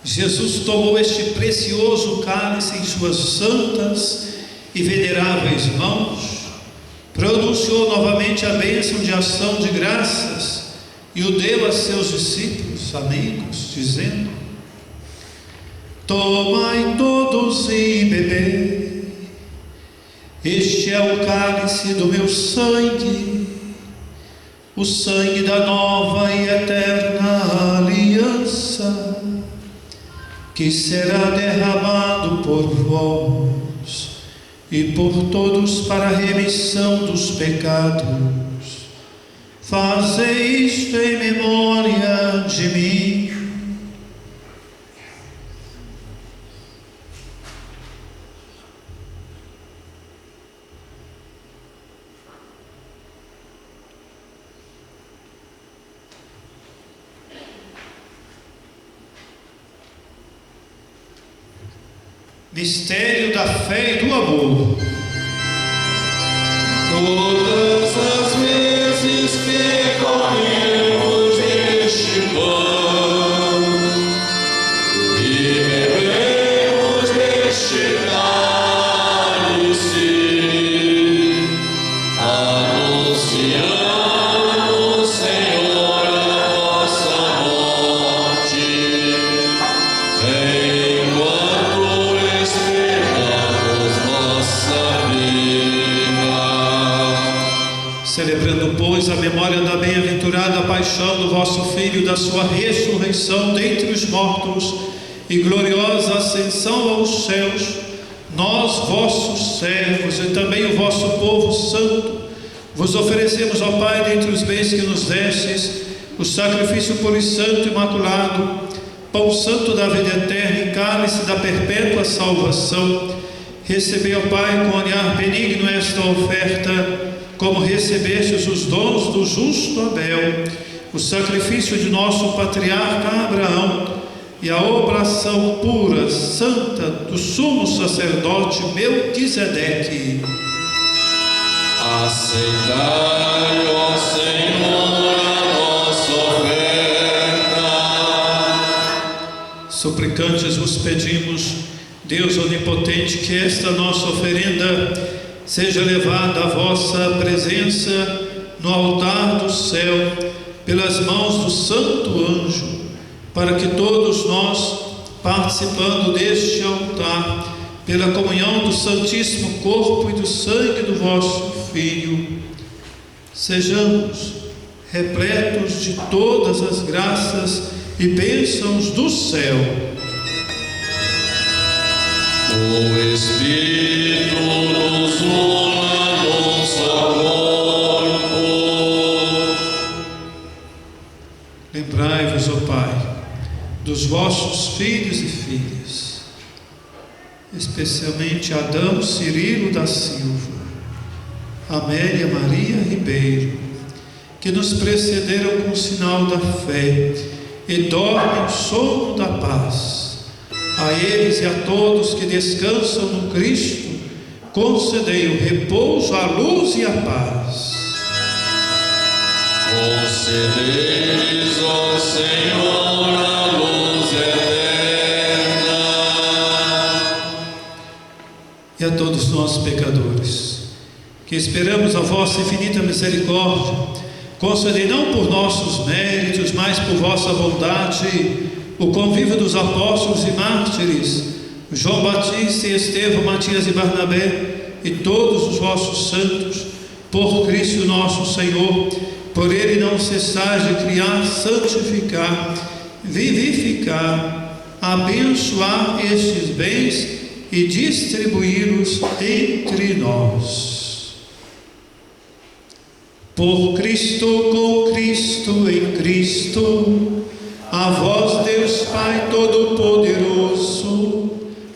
Jesus tomou este precioso cálice em suas santas e veneráveis mãos, pronunciou novamente a bênção de ação de graças e o deu a seus discípulos, amigos, dizendo: tomai todos e bebei, este é o cálice do meu sangue, o sangue da nova e eterna aliança, que será derramado por vós e por todos para a remissão dos pecados. Fazei isto em memória de mim. Mistério da fé e do amor. Todas as vezes que comemos este pão e bebemos deste cálice, anunciamos, Senhor, a vossa morte, enquanto esperamos vossa vinda. Celebrando, pois, a memória da bem-aventurada paixão do vosso Filho, da sua ressurreição dentre os mortos e gloriosa ascensão aos céus, nós, vossos servos, e também o vosso povo santo, vos oferecemos, ó Pai, dentre os bens que nos destes, o sacrifício puro e santo e imaculado, pão santo da vida eterna e cálice da perpétua salvação. Recebei, ó Pai, com olhar benigno esta oferta, como recebestes os dons do justo Abel, o sacrifício de nosso patriarca Abraão e a oblação pura, santa do sumo sacerdote Melquisedeque. Aceitai, ó Senhor, a nossa oferta. Suplicantes vos pedimos, Deus onipotente, que esta nossa oferenda seja levada à vossa presença no altar do céu, pelas mãos do santo anjo, para que todos nós, participando deste altar, pela comunhão do santíssimo corpo e do sangue do vosso Filho, sejamos repletos de todas as graças e bênçãos do céu. O Espírito nos una num só corpo. Lembrai-vos, ó Pai, dos vossos filhos e filhas, especialmente Adão Cirilo da Silva, Amélia Maria Ribeiro, que nos precederam com o sinal da fé e dormem o sono da paz. A eles e a todos que descansam no Cristo, concedei o repouso, a luz e a paz. Concedei-lhes, ó Senhor, a luz eterna. E a todos nós, pecadores, que esperamos a vossa infinita misericórdia, concedei não por nossos méritos, mas por vossa bondade, o convívio dos apóstolos e mártires, João Batista e Estevão, Matias e Barnabé, e todos os vossos santos, por Cristo nosso Senhor, por Ele não cessar de criar, santificar, vivificar, abençoar estes bens e distribuí-los entre nós. Por Cristo, com Cristo, em Cristo, a vós, Deus Pai Todo-Poderoso,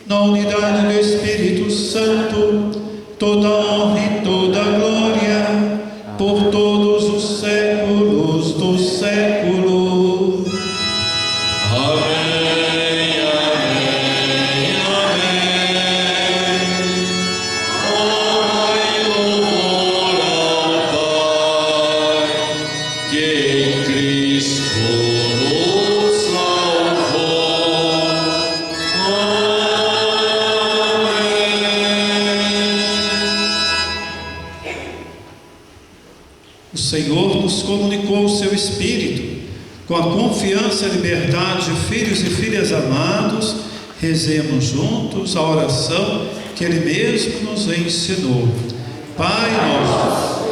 na unidade do Espírito Santo, toda honra e toda glória, por todos os séculos dos séculos. Amém, amém, amém. Honra e louvor ao Pai, que em Cristo nos salvou. Amém. O Senhor nos comunicou o seu Espírito. Com a confiança e liberdade de filhos e filhas amados, rezemos juntos a oração que Ele mesmo nos ensinou. Pai nosso,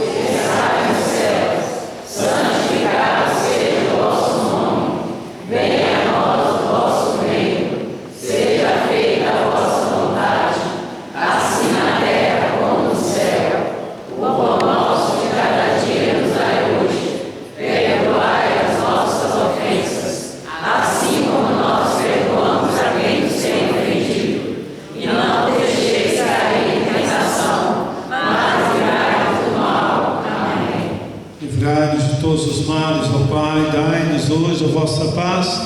livrai-nos de todos os males, ó Pai, dai-nos hoje a vossa paz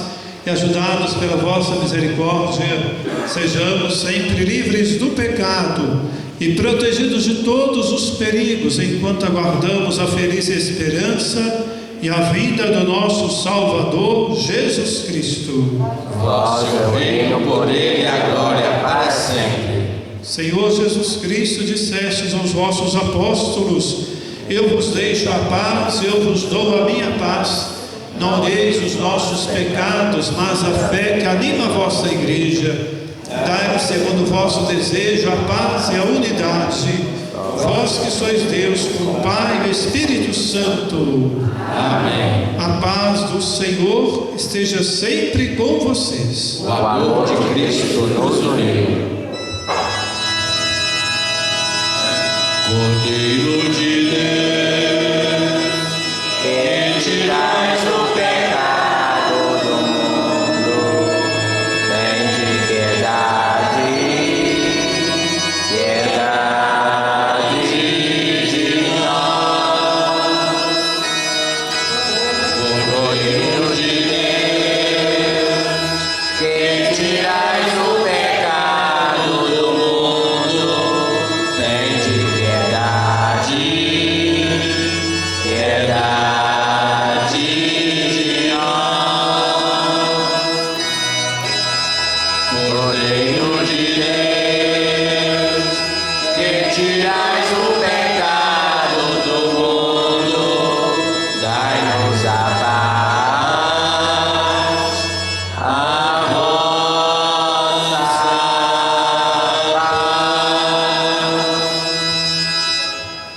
e ajudados pela vossa misericórdia, sejamos sempre livres do pecado e protegidos de todos os perigos, enquanto aguardamos a feliz esperança e a vinda do nosso Salvador, Jesus Cristo. Vós é o reino, o poder e a glória para sempre. Senhor Jesus Cristo, dissestes aos vossos apóstolos: eu vos deixo a paz, eu vos dou a minha paz. Não olheis os nossos pecados, mas a fé que anima a vossa igreja. Dai-nos, segundo o vosso desejo, a paz e a unidade. Vós que sois Deus, com o Pai e o Espírito Santo. Amém. A paz do Senhor esteja sempre com vocês. O amor de Cristo nos uniu. Cordeiro de Deus, Que tirais o pecado do mundo, tende piedade, piedade de nós. Cordeiro de Deus, que tirais o pecado do mundo, tende piedade, piedade de nós. Cordeiro de Deus, que tirais o pecado do mundo, dai-nos a paz, a vossa paz.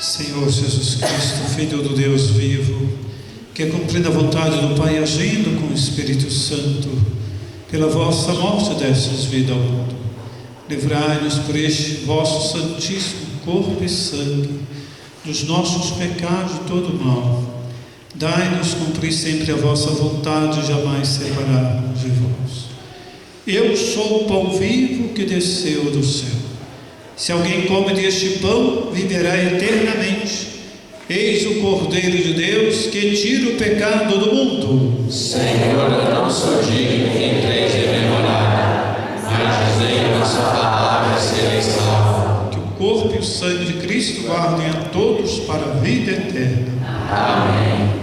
Senhor Jesus Cristo, Filho do Deus vivo, que cumprindo a vontade do Pai, agindo com o Espírito Santo, pela vossa morte destes vida ao mundo. Livrai-nos por este vosso santíssimo corpo e sangue, dos nossos pecados e todo mal. Dai-nos cumprir sempre a vossa vontade e jamais separar-nos de vós. Eu sou o pão vivo que desceu do céu. Se alguém come deste pão, viverá eternamente. Eis o Cordeiro de Deus que tira o pecado do mundo. Senhor, eu não sou digno que entreis em minha morada, mas dizei a vossa palavra e serei salvo. Que o corpo e o sangue de Cristo guardem a todos para a vida eterna. Amém.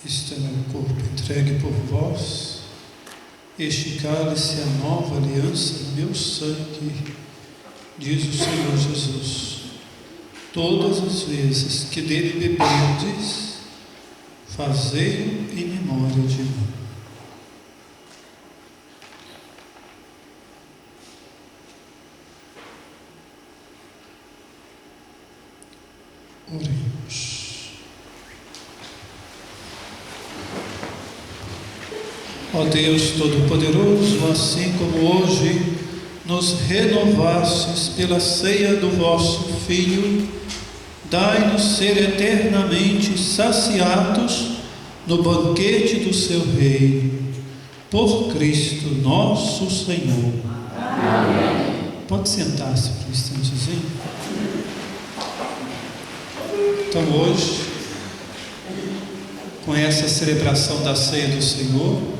Este é meu corpo entregue por vós. Este cálice é a nova aliança no meu sangue, diz o Senhor Jesus. Todas as vezes que dele beberdes, fazei-o em memória de mim. Oremos. Ó Deus Todo-Poderoso, assim como hoje nos renovastes pela ceia do vosso Filho, dai-nos ser eternamente saciados no banquete do seu reino. Por Cristo nosso Senhor. Amém. Pode sentar-se por um instantezinho. Então hoje, com essa celebração da ceia do Senhor,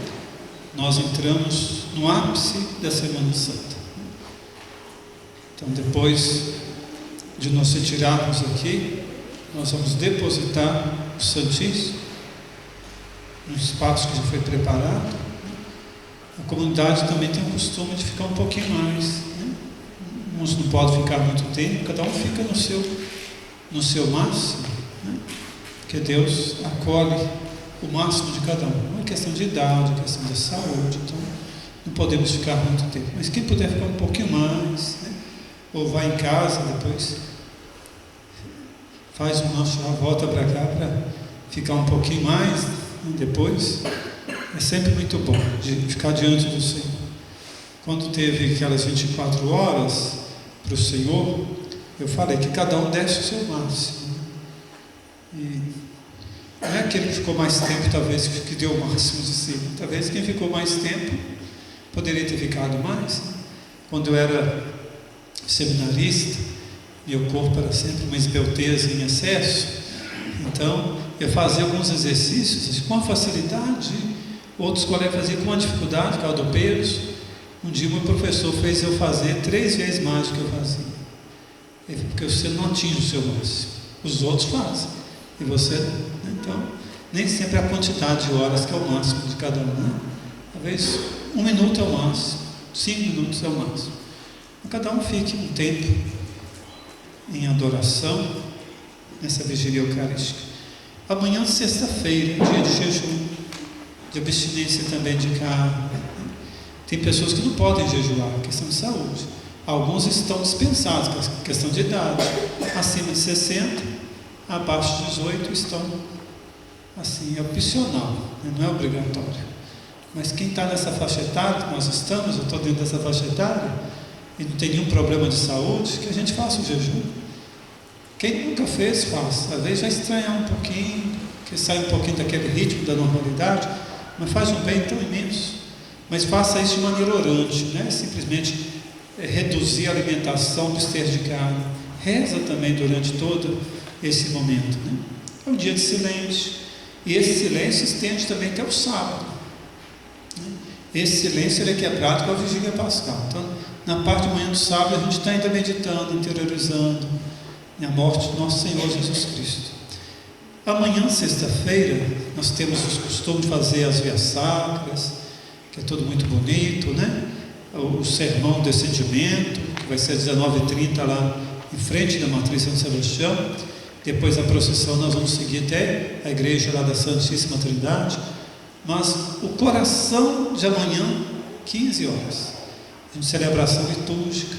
nós entramos no ápice da Semana Santa. Então, depois de nos retirarmos aqui, nós vamos depositar o Santíssimo no espaço que já foi preparado. A comunidade também tem o costume de ficar um pouquinho mais, né? Uns não podem ficar muito tempo, cada um fica no seu máximo, né? Porque Deus acolhe o máximo de cada um. É questão de idade, questão de saúde, então não podemos ficar muito tempo. Mas quem puder ficar um pouquinho mais, né? Ou vai em casa depois, faz um lanche, já volta para cá para ficar um pouquinho mais, né? Depois. É sempre muito bom de ficar diante do Senhor. Quando teve aquelas 24 horas para o Senhor, eu falei que cada um desse o seu máximo. E não é aquele que ficou mais tempo, talvez, que deu o máximo de si. Talvez quem ficou mais tempo poderia ter ficado mais. Quando eu era seminarista, meu corpo era sempre uma esbelteza em excesso. Então, eu fazia alguns exercícios com facilidade. Outros colegas faziam com uma dificuldade, por causa do peso. Um dia, meu professor fez eu fazer 3 vezes mais do que eu fazia. Ele falou, porque você não atinge o seu máximo. Os outros fazem. E você não. Então, nem sempre a quantidade de horas que é o máximo de cada um, né? Talvez 1 minuto é o máximo, 5 minutos é o máximo. Cada um fique um tempo em adoração nessa vigília eucarística. Amanhã, sexta-feira, dia de jejum, de abstinência também de carne. Tem pessoas que não podem jejuar, questão de saúde. Alguns estão dispensados, questão de idade. Acima de 60, abaixo de 18 estão assim, é opcional, né? Não é obrigatório. Mas quem está nessa faixa etária, que nós estamos, eu estou dentro dessa faixa etária, e não tem nenhum problema de saúde, que a gente faça o jejum. Quem nunca fez, faça. Às vezes vai estranhar um pouquinho, que sai um pouquinho daquele ritmo da normalidade, mas faz um bem tão imenso. Mas faça isso de maneira orante, não é simplesmente reduzir a alimentação, abster de carne. Reza também durante todo esse momento, né? É um dia de silêncio. E esse silêncio estende também até o sábado, né? Esse silêncio ele é quebrado com a vigília pascal. Então, na parte da manhã do sábado, a gente está ainda meditando, interiorizando a morte do nosso Senhor Jesus Cristo. Amanhã, sexta-feira, nós temos o costume de fazer as vias sacras, que é tudo muito bonito, né? O sermão do descendimento, que vai ser às 19h30 lá em frente da Matriz São Sebastião. Depois da procissão nós vamos seguir até a igreja lá da Santíssima Trindade. Mas o coração de amanhã, 15 horas, de celebração litúrgica,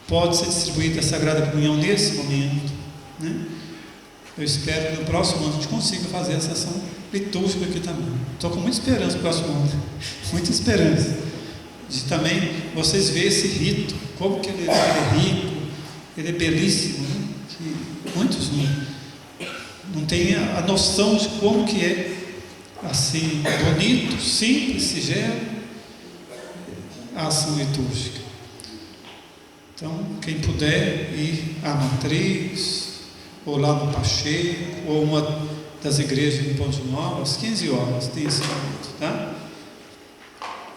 pode ser distribuída a Sagrada Comunhão nesse momento, né? Eu espero que no próximo ano a gente consiga fazer a sessão litúrgica aqui também. Estou com muita esperança no próximo ano, muita esperança de também vocês verem esse rito, como que ele é rico, ele é belíssimo, né? Que muitos não têm a noção de como que é assim, bonito, simples, singelo, a ação litúrgica. Então, quem puder ir à Matriz, ou lá no Pacheco, ou uma das igrejas em Ponte Nova, às 15 horas tem esse momento, tá?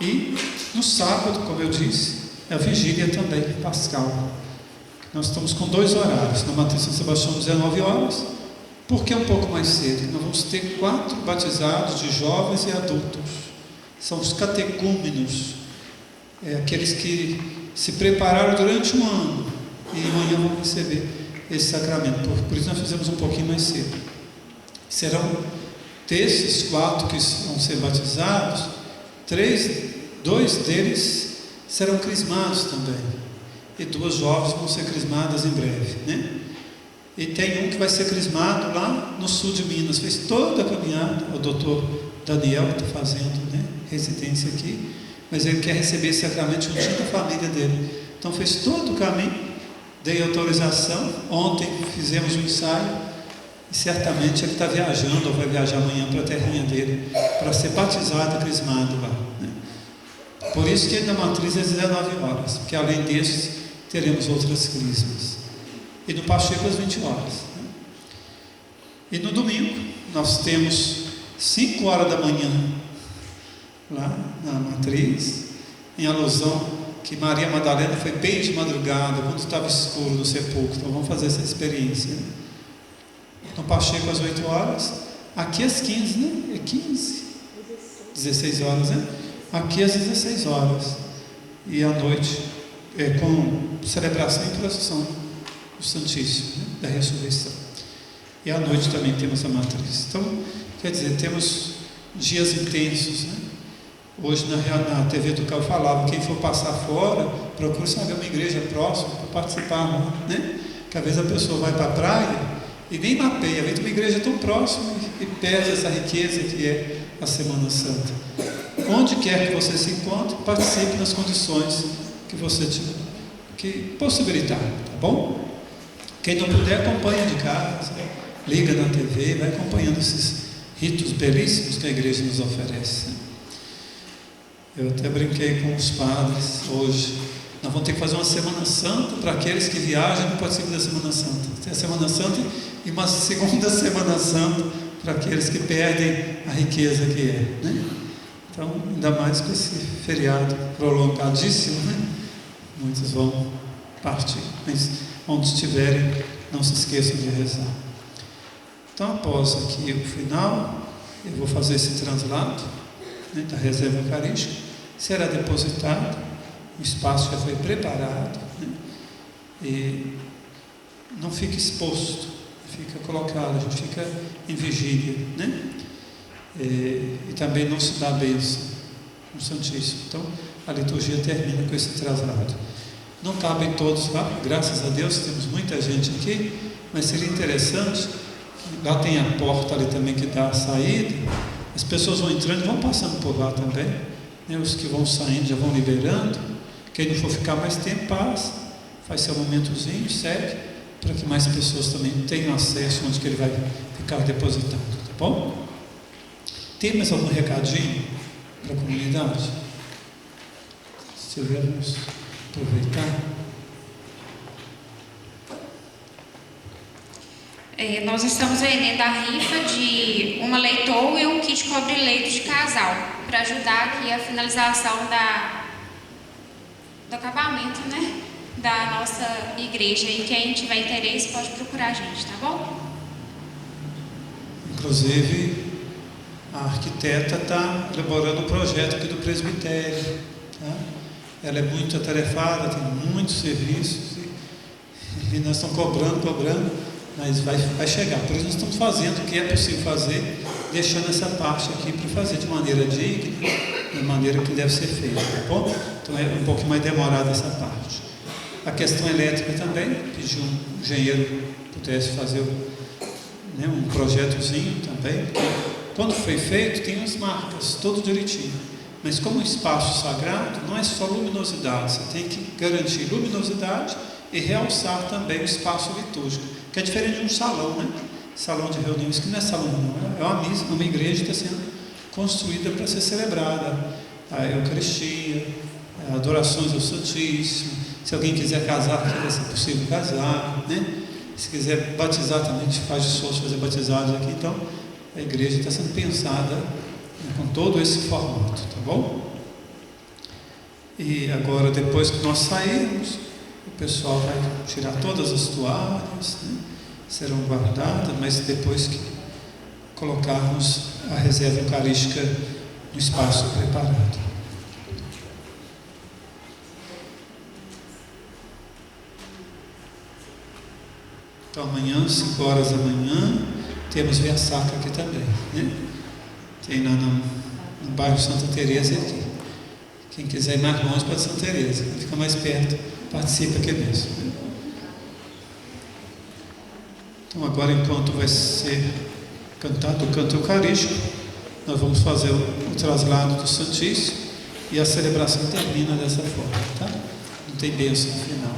E no sábado, como eu disse, é a vigília também, pascal. Nós estamos com 2 horários, na Matriz São Sebastião, 19 horas, Por que um pouco mais cedo? Nós vamos ter 4 batizados de jovens e adultos. São os catecúmenos, aqueles que se prepararam durante um ano e amanhã vão receber esse sacramento. Por isso nós fizemos um pouquinho mais cedo. Serão desses 4 que vão ser batizados, 2 deles serão crismados também, e 2 jovens vão ser crismadas em breve, né? E tem um que vai ser crismado lá no sul de Minas, fez toda a caminhada, o doutor Daniel está fazendo, né, residência aqui, mas ele quer receber esse sacramento juntinho da família dele, então fez todo o caminho, dei autorização, ontem fizemos um ensaio, e certamente ele está viajando, ou vai viajar amanhã para a terrinha dele, para ser batizado e crismado lá, né? Por isso que na matriz é 19 horas, porque além desses teremos outras crismas. E no Pacheco às 20 horas. Né? E no domingo nós temos 5 horas da manhã lá na matriz, em alusão que Maria Madalena foi bem de madrugada, quando estava escuro no sepulcro. Então vamos fazer essa experiência. Né? No Pacheco às 8 horas, aqui às 15, né? É 15? 16 horas, né? Aqui às 16 horas. E à noite, com celebração e procissão do Santíssimo, né? Da ressurreição. E à noite também temos a matriz. Então, quer dizer, temos dias intensos, né? Hoje na TV do Cal falava, quem for passar fora, procure saber uma igreja próxima para participar, né? Que às vezes a pessoa vai para a praia e nem mapeia, vem de uma igreja tão próxima e perde essa riqueza que é a Semana Santa. Onde quer que você se encontre, participe nas condições que você tiver, que possibilitar, tá bom? Quem não puder, acompanha de casa, liga na TV, vai acompanhando esses ritos belíssimos que a igreja nos oferece. Eu até brinquei com os padres hoje. Nós vamos ter que fazer uma Semana Santa para aqueles que viajam e não participam da Semana Santa. Tem a Semana Santa e uma segunda Semana Santa para aqueles que perdem a riqueza que é, né? Então, ainda mais com esse feriado prolongadíssimo, né? Muitos vão partir, mas onde estiverem, não se esqueçam de rezar. Então, após aqui o final, eu vou fazer esse translado, né, da reserva eucarística, será depositado, o espaço já foi preparado, né, e não fica exposto, fica colocado, a gente fica em vigília, né? E também não se dá a bênção no Santíssimo. Então a liturgia termina com esse traslado. Não cabem todos lá, graças a Deus temos muita gente aqui, mas seria interessante, lá tem a porta ali também que dá a saída, as pessoas vão entrando e vão passando por lá também, né? Os que vão saindo já vão liberando, quem não for ficar mais tempo passa, faz seu momentozinho, segue, para que mais pessoas também tenham acesso onde que ele vai ficar depositado, tá bom? Tem mais algum recadinho para a comunidade? Se tivermos aproveitar. Nós estamos vendendo a rifa de uma leitoa e um kit cobre-leito de casal, para ajudar aqui a finalização do acabamento, né, da nossa igreja. E quem tiver interesse pode procurar a gente, tá bom? Inclusive, a arquiteta está elaborando um projeto aqui do presbitério, tá? Ela é muito atarefada, tem muitos serviços e nós estamos cobrando, mas vai chegar. Por isso nós estamos fazendo o que é possível fazer, deixando essa parte aqui para fazer de maneira digna, da maneira que deve ser feita, tá bom? Então é um pouco mais demorada essa parte. A questão elétrica também, pedi um engenheiro que pudesse fazer um projetozinho também, porque quando foi feito tem as marcas, tudo direitinho. Mas como um espaço sagrado, não é só luminosidade, você tem que garantir luminosidade e realçar também o espaço litúrgico, que é diferente de um salão, né? Salão de reuniões, que não é salão, não, é uma missa, uma igreja que está sendo construída para ser celebrada a Eucaristia, adorações ao Santíssimo. Se alguém quiser casar, que vai ser possível casar, né? Se quiser batizar também, a gente faz de esforço fazer batizados aqui. Então a igreja está sendo pensada, né, com todo esse formato, tá bom? E agora, depois que nós sairmos, o pessoal vai tirar todas as toalhas, né? serão guardadas, mas depois que colocarmos a reserva eucarística no espaço preparado. Então amanhã, 5 horas da manhã, temos Via Sacra aqui também, né? Tem lá no bairro Santa Teresa aqui. Quem quiser ir mais longe para Santa Teresa, quem fica mais perto, participa aqui mesmo. Então agora, enquanto vai ser cantado o canto eucarístico, nós vamos fazer o traslado do Santíssimo e a celebração termina dessa forma, tá? Não tem bênção no final.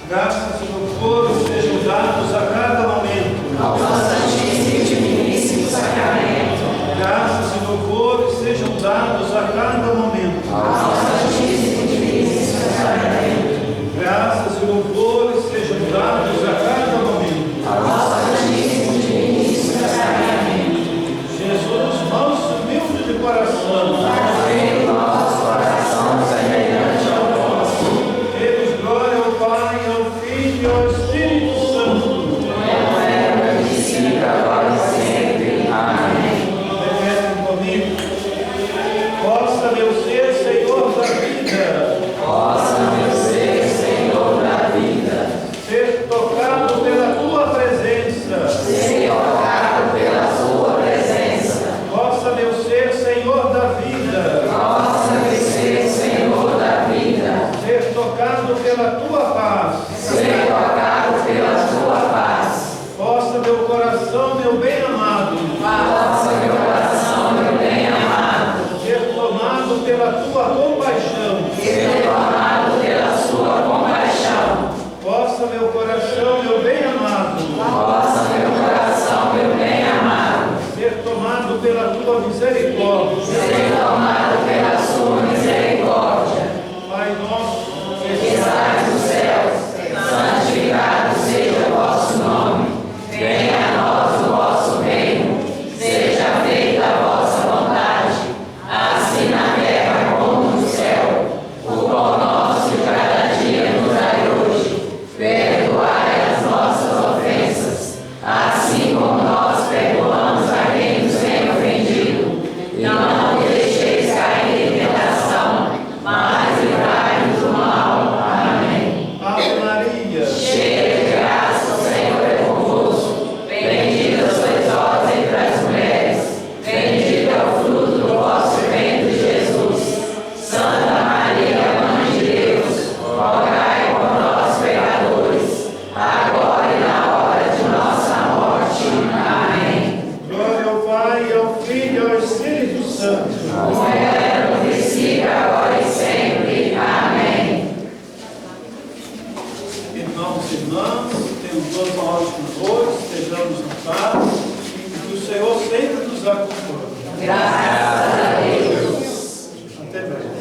Graças e louvores sejam dados a cada momento ao Santíssimo e Diviníssimo Sacramento. Graças e louvores sejam dados a cada momento ao Santíssimo e Diviníssimo Sacramento. Graças e louvores sejam dados a cada momento ao Santíssimo e Diviníssimo Sacramento. Jesus, manso e humilde de coração, fazei o nosso coração semelhante ao vosso. Demos glória ao Pai, ao Filho e ao Espírito Santo. Como era no princípio, agora e sempre. Amém. Repetem comigo. Possa meu ser, Senhor da vida. Possa meu ser, Senhor da vida. Ser tocado pela tua presença. Ser tocado pela tua presença. Possa meu ser, Senhor da vida. Possa meu ser, Senhor da vida. Ser tocado pela tua paz. Ser tocado pela tua paz. Possa meu coração, meu bem amado. Possa meu coração, meu bem amado. Ser tomado pela tua compaixão. Ser tomado pela sua compaixão. Possa meu coração, meu bem amado. Possa meu coração, meu bem amado. Ser tomado pela tua misericórdia. Ser tomado pela sua misericórdia. Pai nosso, que estás nos céus, santificado seja o vosso nome. Venha a nós o vosso reino. Seja feita a vossa vontade, assim na terra como no céu. O pão nosso de cada dia nos dai hoje. Perdoai as nossas ofensas, assim como nós perdoamos a quem nos tem ofendido. E não nos deixeis cair em tentação, mas livrai-nos do mal. Amém. Ave Maria, cheia de graça, o Senhor é convosco. Bendita sois vós entre as mulheres. Bendito é o fruto do vosso ventre, Jesus. Santa Maria, Mãe de Deus, rogai por nós, pecadores, agora e na hora de nossa morte. Amém. Glória ao Pai, ao Filho e ao Espírito Santo. Como era no princípio, agora e sempre. Amém. Irmãos e irmãs, tenhamos todos uma ótima noite, estejamos na paz e que o Senhor sempre nos acompanhe. Graças a Deus. Até breve.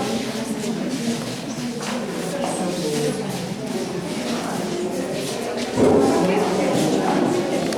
Senhor.